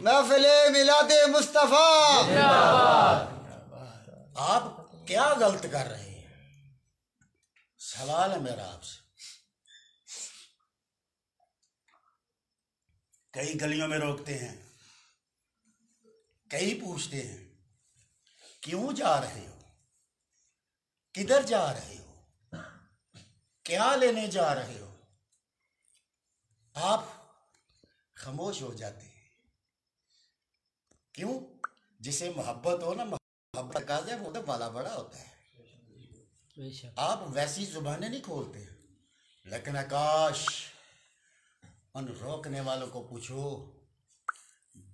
محفل میلاد مصطفیٰ۔ آپ کیا غلط کر رہے ہیں؟ سوال ہے میرا آپ سے۔ کئی گلیوں میں روکتے ہیں، کئی پوچھتے ہیں کیوں جا رہے ہو، کدھر جا رہے ہو، کیا لینے جا رہے ہو؟ آپ خاموش ہو جاتے ہیں۔ کیوں؟ جسے محبت ہو نا، محبت کا ہے وہ تو بالا بڑا ہوتا ہے، آپ ویسی زبانیں نہیں کھولتے، لیکن آکاش ان روکنے والوں کو پوچھو،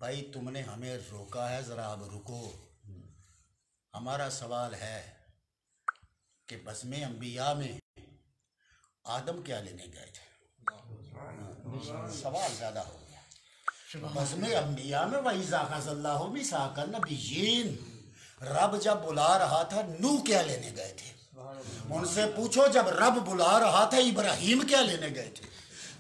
بھائی تم نے ہمیں روکا ہے، ذرا اب رکو۔ ہمارا سوال ہے کہ بزم انبیاء میں آدم کیا لینے گئے تھے؟ سوال زیادہ ہو گیا۔ بزم انبیاء میں وَإِذَا أَخَذَ اللَّهُ مِيثَاقَ النَّبِيِّينَ، رب جب بلا رہا تھا نوح کیا لینے گئے تھے؟ ان سے پوچھو جب رب بلا رہا تھا ابراہیم کیا لینے گئے تھے؟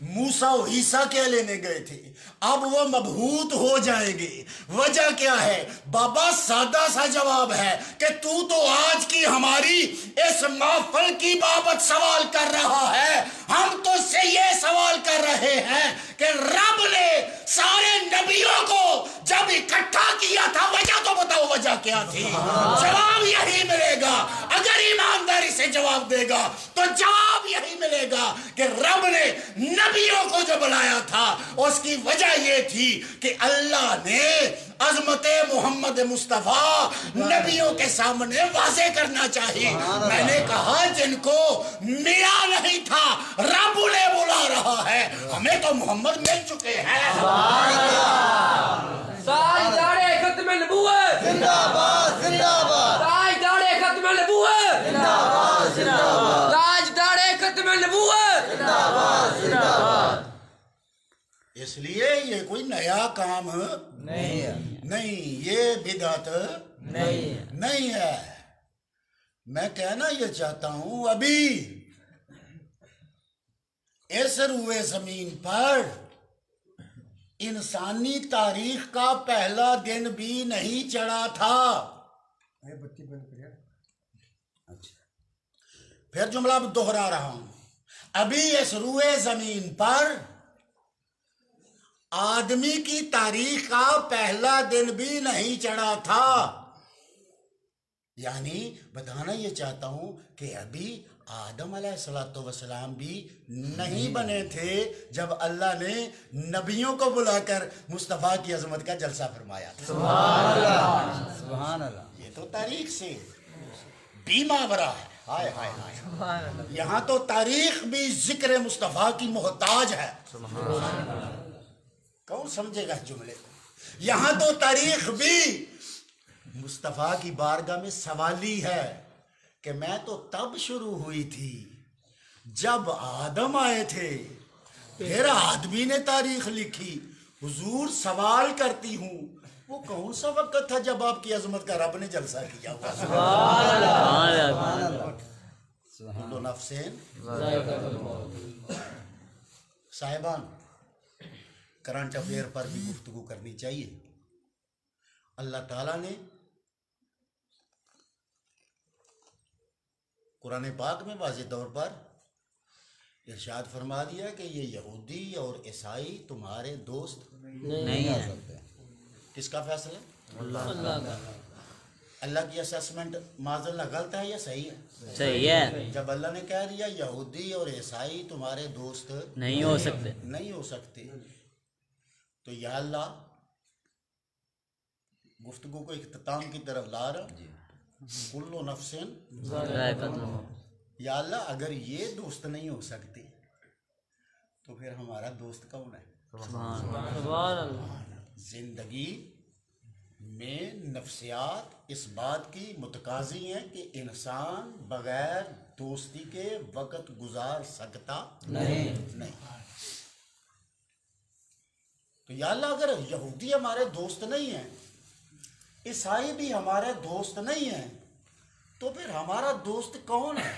موسیٰ و عیسیٰ کیا لینے گئے تھے، اب وہ مبہوت ہو جائیں گے۔ وجہ کیا ہے؟ بابا سادہ سا جواب ہے کہ تو آج کی ہماری اس محفل کی بابت سوال کر رہا ہے، ہم تو سے یہ سوال کر رہے ہیں کہ رب نے سارے نبیوں کو جب اکٹھا کیا تھا، وجہ تو بتاؤ وجہ کیا تھی؟ جواب یہی ملے گا، اگر ایمانداری سے جواب دے گا تو جواب یہی ملے گا کہ رب نے نبیوں کو جو بلایا تھا اس کی وجہ یہ تھی کہ اللہ نے عظمت محمد مصطفیٰ نبیوں کے سامنے واضح کرنا چاہیے۔ میں نے کہا جن کو ملا نہیں تھا رب نے بلا رہا ہے، ہمیں تو محمد مل چکے ہیں۔ تاجدار ختم نبوت زندہ باد زندہ باد، تاجدار ختم نبوت زندہ باد زندہ باد، تاجدار ختم نبوت زندہ باد زندہ باد۔ اس لیے یہ کوئی نیا کام نہیں، یہ بدعت نہیں ہے۔ میں کہنا یہ چاہتا ہوں ابھی اس روئے زمین پر انسانی تاریخ کا پہلا دن بھی نہیں چڑھا تھا۔ پھر جملہ اب دوہرا رہا ہوں، ابھی اس روئے زمین پر آدمی کی تاریخ کا پہلا دن بھی نہیں چڑھا تھا۔ یعنی بتانا یہ چاہتا ہوں کہ ابھی آدم علیہ السلام بھی نہیں بنے تھے جب اللہ نے نبیوں کو بلا کر مصطفیٰ کی عظمت کا جلسہ فرمایا تھا۔ سبحان اللہ۔ یہ تو تاریخ سے بھی ماورا ہے۔ ہائے ہائے ہائے، یہاں تو تاریخ بھی ذکر مصطفیٰ کی محتاج ہے۔ کون سمجھے گا جملے کو؟ یہاں تو تاریخ بھی مصطفیٰ کی بارگاہ میں سوالی ہے کہ میں تو تب شروع ہوئی تھی جب آدم آئے تھے، پھر آدمی نے تاریخ لکھی۔ حضور سوال کرتی ہوں وہ کون سا وقت تھا جب آپ کی عظمت کا رب نے جلسہ کیا ہوا؟ کل نفس صاحبان، کرنٹ افیئر پر بھی گفتگو کرنی چاہیے۔ اللہ تعالیٰ نے قرآن پاک میں واضح طور پر ارشاد فرما دیا کہ یہ یہودی اور عیسائی تمہارے دوست نہیں ہو سکتے۔ کس کا فیصلہ؟ اللہ کا اللہ کی اسیسمنٹ معذاللہ غلط ہے یا صحیح ہے؟ صحیح ہے، جب اللہ نے کہہ دیا یہودی اور عیسائی تمہارے دوست نہیں ہو سکتے، نہیں ہو سکتے، تو یا اللہ گفتگو کو اختتام کی طرف لا رہا، کل نفس، یا اللہ اگر یہ دوست نہیں ہو سکتے تو پھر ہمارا دوست کون ہے؟ سبحان اللہ۔ زندگی میں نفسیات اس بات کی متقاضی ہیں کہ انسان بغیر دوستی کے وقت گزار سکتا نہیں۔ تو یا اللہ اگر یہودی ہمارے دوست نہیں ہیں، عیسائی بھی ہمارے دوست نہیں ہیں، تو پھر ہمارا دوست کون ہے؟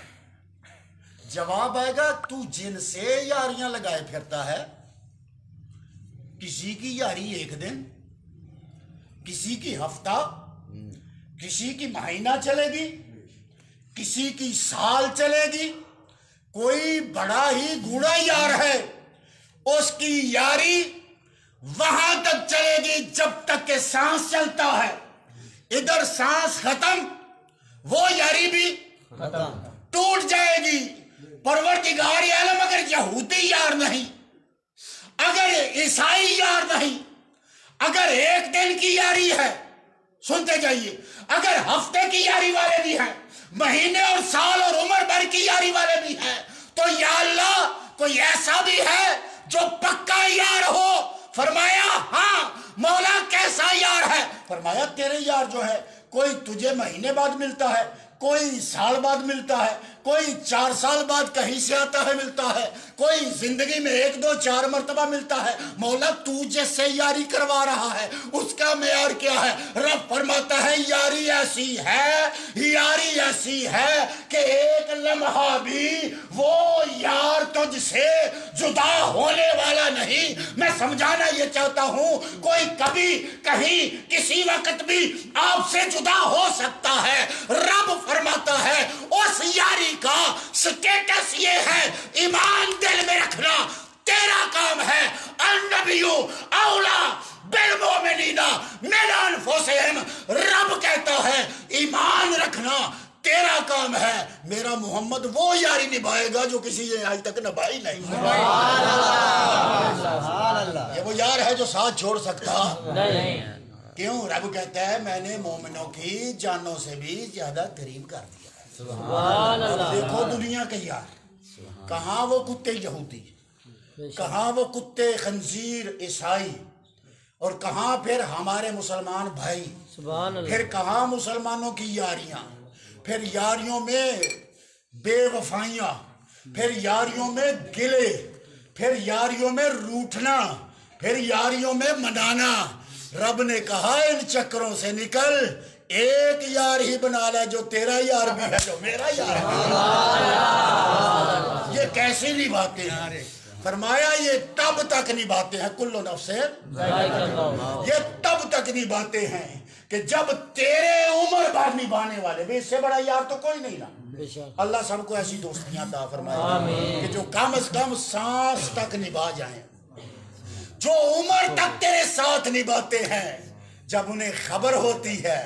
جواب آئے گا تو جن سے یاریاں لگائے پھرتا ہے۔ کسی کی یاری ایک دن، کسی کی ہفتہ، کسی کی مہینہ چلے گی، کسی کی سال چلے گی۔ کوئی بڑا ہی گوڑا یار ہے، اس کی یاری وہاں تک چلے گی جب تک کہ سانس چلتا ہے۔ ادھر سانس ختم، وہ یاری بھی ٹوٹ جائے گی۔ پروردگار عالم اگر یہودی یار نہیں، اگر عیسائی یار نہیں، اگر ایک دن کی یاری ہے، سنتے جائیے، اگر ہفتے کی یاری والے بھی ہیں، مہینے اور سال اور عمر بھر کی یاری والے بھی ہیں، تو یا اللہ کوئی ایسا بھی ہے جو پکا یار ہو؟ فرمایا ہاں۔ مولا کیسا یار ہے؟ فرمایا تیرے یار جو ہے کوئی تجھے مہینے بعد ملتا ہے، کوئی سال بعد ملتا ہے، کوئی 4 سال بعد کہیں سے آتا ہے ملتا ہے, کوئی زندگی میں 1 2 4 مرتبہ ملتا ہے. مولا تو جس سے یاری کروا رہا ہے اس کا معیار کیا ہے؟ رب فرماتا ہے یاری ایسی ہے کہ ایک لمحہ بھی وہ یار تجھ سے جدا ہونے والا نہیں. میں سمجھانا یہ چاہتا ہوں کوئی کبھی کہیں کسی وقت بھی آپ سے جدا ہو سکتا ہے. رب فرماتا ہے اس یاری کا سٹیٹس یہ ہے, ایمان دل میں رکھنا تیرا کام ہے. النبی اولا بالمؤمنین من انفسہم, رب کہتا ہے ایمان رکھنا تیرا کام ہے. میرا محمد وہ یاری نبھائے گا جو کسی نے آج تک نبھائی نہیں. یہ وہ یار ہے جو ساتھ چھوڑ سکتا نہیں. کیوں؟ رب کہتا ہے میں نے مومنوں کی جانوں سے بھی زیادہ قریب کر دیا ہے. سبحان اللہ. دیکھو دنیا کے یار, کہاں وہ کتے یہودی, کہاں وہ کتے خنزیر عیسائی, اور کہاں پھر ہمارے مسلمان بھائی, سبحان اللہ. پھر کہاں مسلمانوں کی یاریاں, پھر یاریوں میں بے وفائیاں, پھر یاریوں میں گلے, پھر یاریوں میں روٹھنا, پھر یاریوں میں منانا. رب نے کہا ان چکروں سے نکل, ایک یار ہی بنا لے جو تیرا یار بھی ہے, جو میرا یار ہے. یہ کیسے نبھاتے ہیں؟ فرمایا یہ تب تک نبھاتے ہیں کل نفس, یہ تب تک نبھاتے ہیں کہ جب تیرے عمر بھر نبھانے والے, اس سے بڑا یار تو کوئی نہیں نا. اللہ سب کو ایسی دوستیاں عطا فرمائے کہ جو کم از کم سانس تک نبھا جائیں, جو عمر تک تیرے ساتھ نبھاتے ہیں. جب انہیں خبر ہوتی ہے,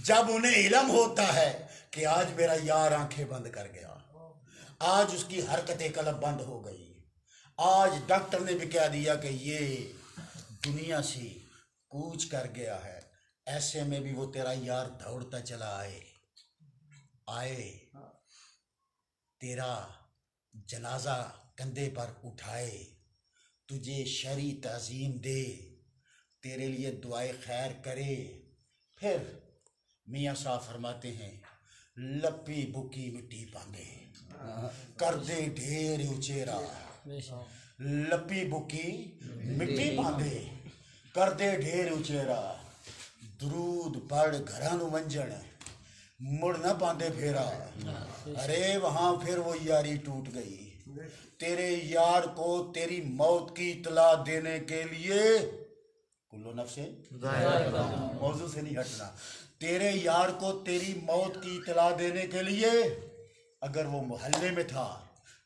جب انہیں علم ہوتا ہے کہ آج میرا یار آنکھیں بند کر گیا, آج اس کی حرکت قلب بند ہو گئی, آج ڈاکٹر نے بھی کہہ دیا کہ یہ دنیا سے کوچ کر گیا ہے, ایسے میں بھی وہ تیرا یار دوڑتا چلا آئے, تیرا جنازہ کندھے پر اٹھائے, تجھے شرعی تعظیم دے, تیرے لیے دعائے خیر کرے. پھر میاں صاحب فرماتے ہیں لپی بکی مٹی پاندے کر دے ڈھیر اچیرا, لپی بکی مٹی پاندے کر دے ڈھیر اچیرا, درود پڑھ گھرانو منجن مڑ نہ پاندے پھیرا. ارے وہاں پھر وہ یاری ٹوٹ گئی. تیرے یار کو تیری موت کی اطلاع دینے کے لیے کلو نفس موضوع سے نہیں ہٹنا, تیرے یار کو تیری موت کی اطلاع دینے کے لیے اگر وہ محلے میں تھا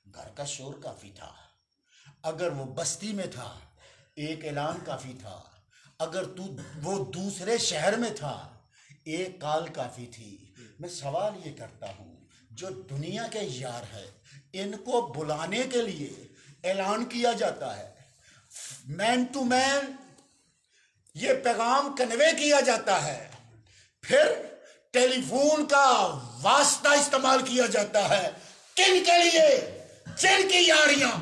گھر کا شور کافی تھا, اگر وہ بستی میں تھا ایک اعلان کافی تھا, اگر وہ دوسرے شہر میں تھا ایک کال کافی تھی. میں سوال یہ کرتا ہوں جو دنیا کے یار ہے ان کو بلانے کے لیے اعلان کیا جاتا ہے, مین ٹو مین یہ پیغام کنوے کیا جاتا ہے, پھر ٹیلی فون کا واسطہ استعمال کیا جاتا ہے, کن کے لیے؟ جن کی یاریاں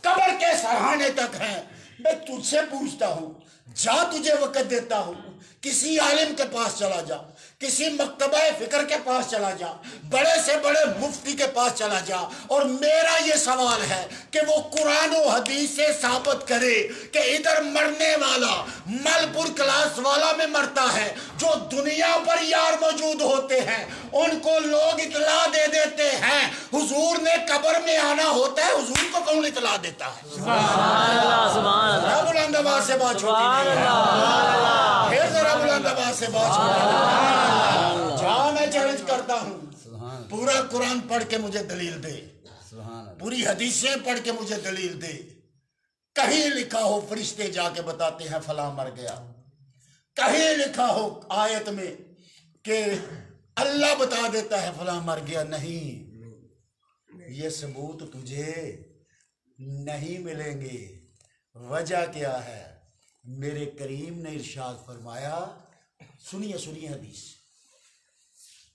قبر کے سرہانے تک ہیں. میں تجھ سے پوچھتا ہوں, جا تجھے وقت دیتا ہوں, کسی عالم کے پاس چلا جا, کسی مکتبہ فکر کے پاس چلا جا, بڑے سے بڑے مفتی کے پاس چلا جا, اور میرا یہ سوال ہے کہ وہ قرآن و حدیث سے ثابت کرے کہ ادھر مرنے والا مل پور کلاس والا میں مرتا ہے, جو دنیا پر یار موجود ہوتے ہیں ان کو لوگ اطلاع دے دیتے ہیں. حضور نے قبر میں آنا ہوتا ہے, حضور کو کون اطلاع دیتا ہے؟ سبحان اللہ. سبحان اللہ. ذرا بلند آواز سے بات چھوٹی نہیں ہے, پھر ذرا بلند آواز سے بات چھوٹی نہیں ہے. جہاں میں چیلنج کرتا ہوں پورا قرآن پڑھ کے مجھے دلیل دے, پوری حدیثیں پڑھ کے مجھے دلیل دے. کہیں لکھا ہو فرشتے جا کے بتاتے ہیں فلاں مر گیا, کہیں لکھا ہو آیت میں کہ اللہ بتا دیتا ہے فلاں مر گیا. نہیں, یہ ثبوت تجھے نہیں ملیں گے. وجہ کیا ہے؟ میرے کریم نے ارشاد فرمایا, سنیے حدیث,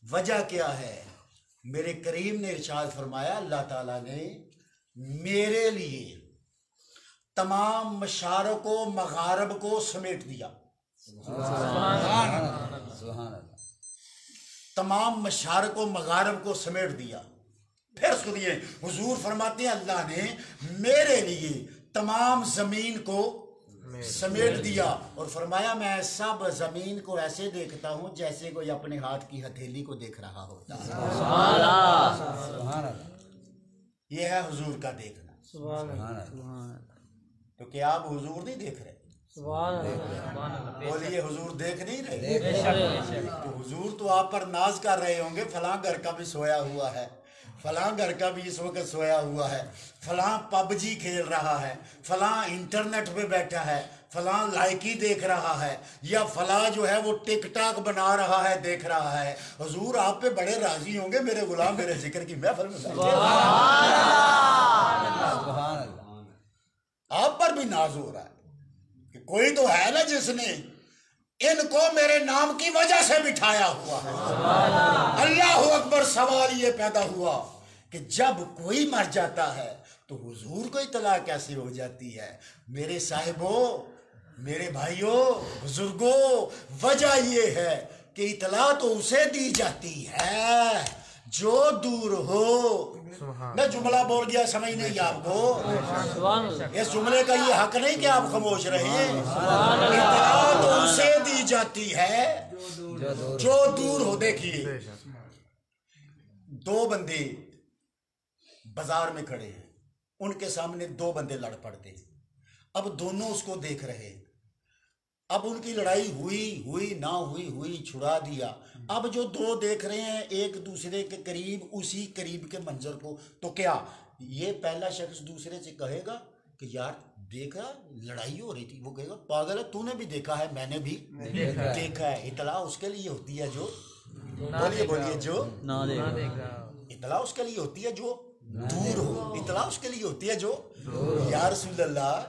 وجہ کیا ہے؟ میرے کریم نے ارشاد فرمایا اللہ تعالیٰ نے میرے لیے تمام مشارق و مغارب کو سمیٹ دیا. تمام مشارق و مغارب کو سمیٹ دیا. پھر سنیے حضور فرماتے ہیں اللہ نے میرے لیے تمام زمین کو سمیٹ دیا اور فرمایا میں سب زمین کو ایسے دیکھتا ہوں جیسے کوئی اپنے ہاتھ کی ہتھیلی کو دیکھ رہا ہوتا ہے. سبحان اللہ. یہ ہے حضور کا دیکھنا. سبحان اللہ. تو کیا آپ حضور نہیں دیکھ رہے؟ بولیے حضور دیکھ نہیں رہے؟ تو حضور تو آپ پر ناز کر رہے ہوں گے فلاں گھر کا بھی سویا ہوا ہے, فلاں گھر کا بھی اس وقت سویا ہوا ہے, فلاں پب جی کھیل رہا ہے, فلاں انٹرنیٹ پہ بیٹھا ہے, فلاں لائکی دیکھ رہا ہے, یا فلاں جو ہے وہ ٹک ٹاک بنا رہا ہے دیکھ رہا ہے. حضور آپ پہ بڑے راضی ہوں گے میرے غلام میرے ذکر کی محفل میں بیٹھے. سبحان اللہ. آپ پر بھی ناز ہو رہا ہے کہ کوئی تو ہے نا جس نے ان کو میرے نام کی وجہ سے بٹھایا ہوا ہے. اللہ اکبر. سوال یہ پیدا ہوا کہ جب کوئی مر جاتا ہے تو حضور کو اطلاع کیسے ہو جاتی ہے؟ میرے صاحبوں, میرے بھائیوں, بزرگوں, وجہ یہ ہے کہ اطلاع تو اسے دی جاتی ہے جو دور ہو. میں جملہ بول گیا سمجھ نہیں آپ کو؟ اس جملے کا یہ حق نہیں کہ آپ خاموش رہے. اطلاع تو اسے دی جاتی ہے جو دور ہو. دیکھیے دو بندے بازار میں کھڑے ہیں, ان کے سامنے دو بندے لڑ پڑتے ہیں. اب دونوں اس کو دیکھ رہے ہیں. اب ان کی لڑائی ہوئی نہ ہوئی چھڑا دیا. اب جو دو دیکھ رہے ہیں ایک دوسرے کے قریب, اسی قریب کے منظر کو, تو کیا یہ پہلا شخص دوسرے سے کہے گا کہ یار دیکھا لڑائی ہو رہی تھی؟ وہ کہے گا پاگل ہے, تو نے بھی دیکھا ہے میں نے بھی دیکھا ہے. اطلاع اس کے لیے ہوتی ہے جو بولیے جو اطلاع اس کے لیے ہوتی ہے جو دور ہو. اطلاع اس کے لیے ہوتی ہے جو یا رسول اللہ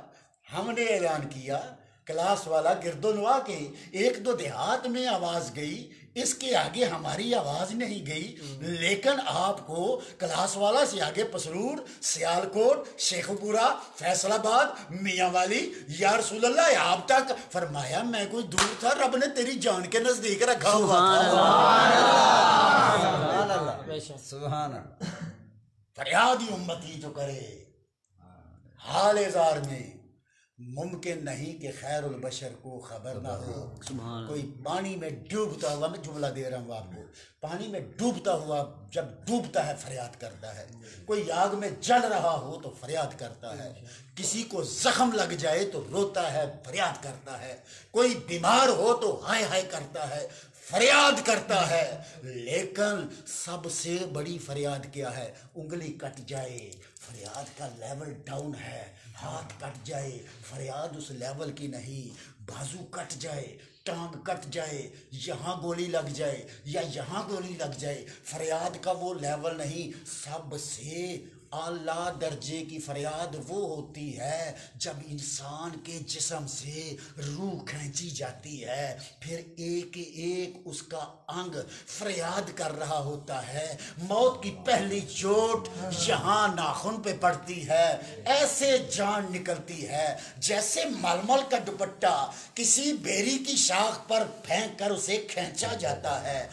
ہم نے اعلان کیا کلاس والا گرد و نواح کے ایک دو دیہات میں آواز گئی, اس کے آگے ہماری آواز نہیں گئی, لیکن آپ کو کلاس والا سے آگے پسرور, سیالکوٹ, شیخ پورہ, فیصل آباد, میاں والی, یا رسول اللہ آپ تک. فرمایا میں کوئی دور تھا, رب نے تیری جان کے نزدیک رکھا ہوا تھا. سبحان اللہ. فریادی امتی جو کرے حال زار میں ممکن نہیں کہ خیر البشر کو خبر نہ ہو. کوئی پانی میں ڈوبتا ہوا, میں جملہ دے رہا ہوں آپ کو, پانی میں ڈوبتا ہوا جب ڈوبتا ہے فریاد کرتا ہے. کوئی آگ میں جل رہا ہو تو فریاد کرتا ہے. کسی کو زخم لگ جائے تو روتا ہے, فریاد کرتا ہے. کوئی بیمار ہو تو ہائے ہائے کرتا ہے, فریاد کرتا ہے. لیکن سب سے بڑی فریاد کیا ہے؟ انگلی کٹ جائے فریاد کا لیول ڈاؤن ہے, ہاتھ کٹ جائے فریاد اس لیول کی نہیں, بازو کٹ جائے, ٹانگ کٹ جائے, یہاں گولی لگ جائے یا یہاں گولی لگ جائے, فریاد کا وہ لیول نہیں. سب سے اعلیٰ درجے کی فریاد وہ ہوتی ہے جب انسان کے جسم سے روح کھینچی جاتی ہے, پھر ایک ایک اس کا انگ فریاد کر رہا ہوتا ہے. موت کی پہلی چوٹ یہاں ناخن پہ پڑتی ہے, ایسے جان نکلتی ہے جیسے ململ کا دوپٹہ کسی بیری کی شاخ پر پھینک کر اسے کھینچا جاتا ہے.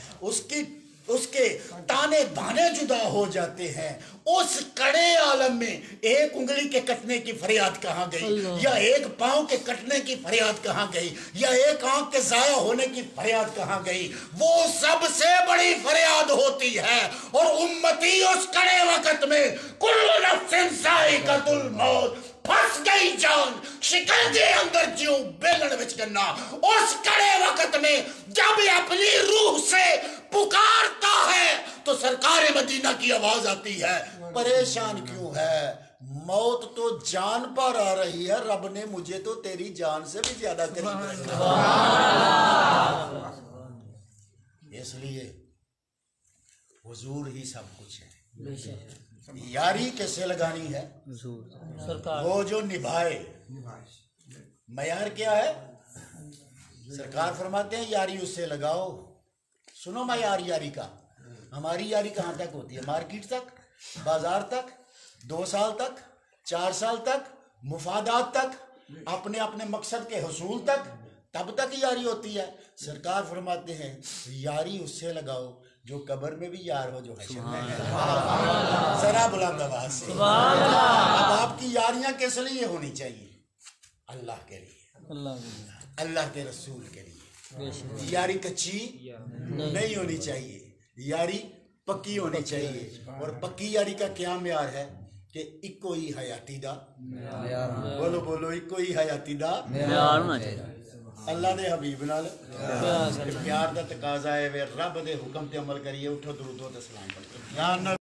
اس کے تانے بانے جدا ہو جاتے ہیں. اس کڑے عالم میں ایک انگلی کے کٹنے کی فریاد کہاں گئی, یا ایک پاؤں کے کٹنے کی فریاد کہاں گئی, یا ایک آنکھ کے ضائع ہونے کی فریاد کہاں گئی؟ وہ سب سے بڑی فریاد ہوتی ہے. اور امتی اس کڑے وقت میں کل نفس ذائقۃ الموت, پھنس گئی جان شکنجے اندر جیوں بیلن وچ کرنا, اس کڑے وقت میں جب اپنی روح سے پکارتا ہے تو سرکار مدینہ کی آواز آتی ہے, پریشان کیوں ہے؟ موت تو جان پر آ رہی ہے, رب نے مجھے تو تیری جان سے بھی زیادہ قریب رکھا. اس لیے حضور ہی سب کچھ ہے. یاری کیسے لگانی ہے؟ وہ جو نبھائے. معیار کیا ہے؟ سرکار فرماتے ہیں یاری اس سے لگاؤ. سنو معیار یاری کا. ہماری یاری کہاں تک ہوتی ہے؟ مارکیٹ تک, بازار تک, 2 سال تک, 4 سال تک, مفادات تک, اپنے اپنے مقصد کے حصول تک, تب تک یاری ہوتی ہے. سرکار فرماتے ہیں یاری اس سے لگاؤ جو قبر میں بھی یار ہو جو حشر میں ہے. ذرا بلند آواز سے. اب آپ کی یاریاں کس لیے ہونی چاہیے؟ اللہ کے لیے، اللہ کے رسول کے لیے. یاری کچی نہیں ہونی چاہیے، یاری پکی ہونی چاہیے. اور پکی یاری کا کیا معیار ہے کہ اکو ہی حیاتی دا، بولو بولو، اکو ہی حیاتی دا اللہ دے حبیب نال پیار دا تقاضا ہے. رب دے حکم تے عمل کریے. اٹھو درود و سلام پڑھو.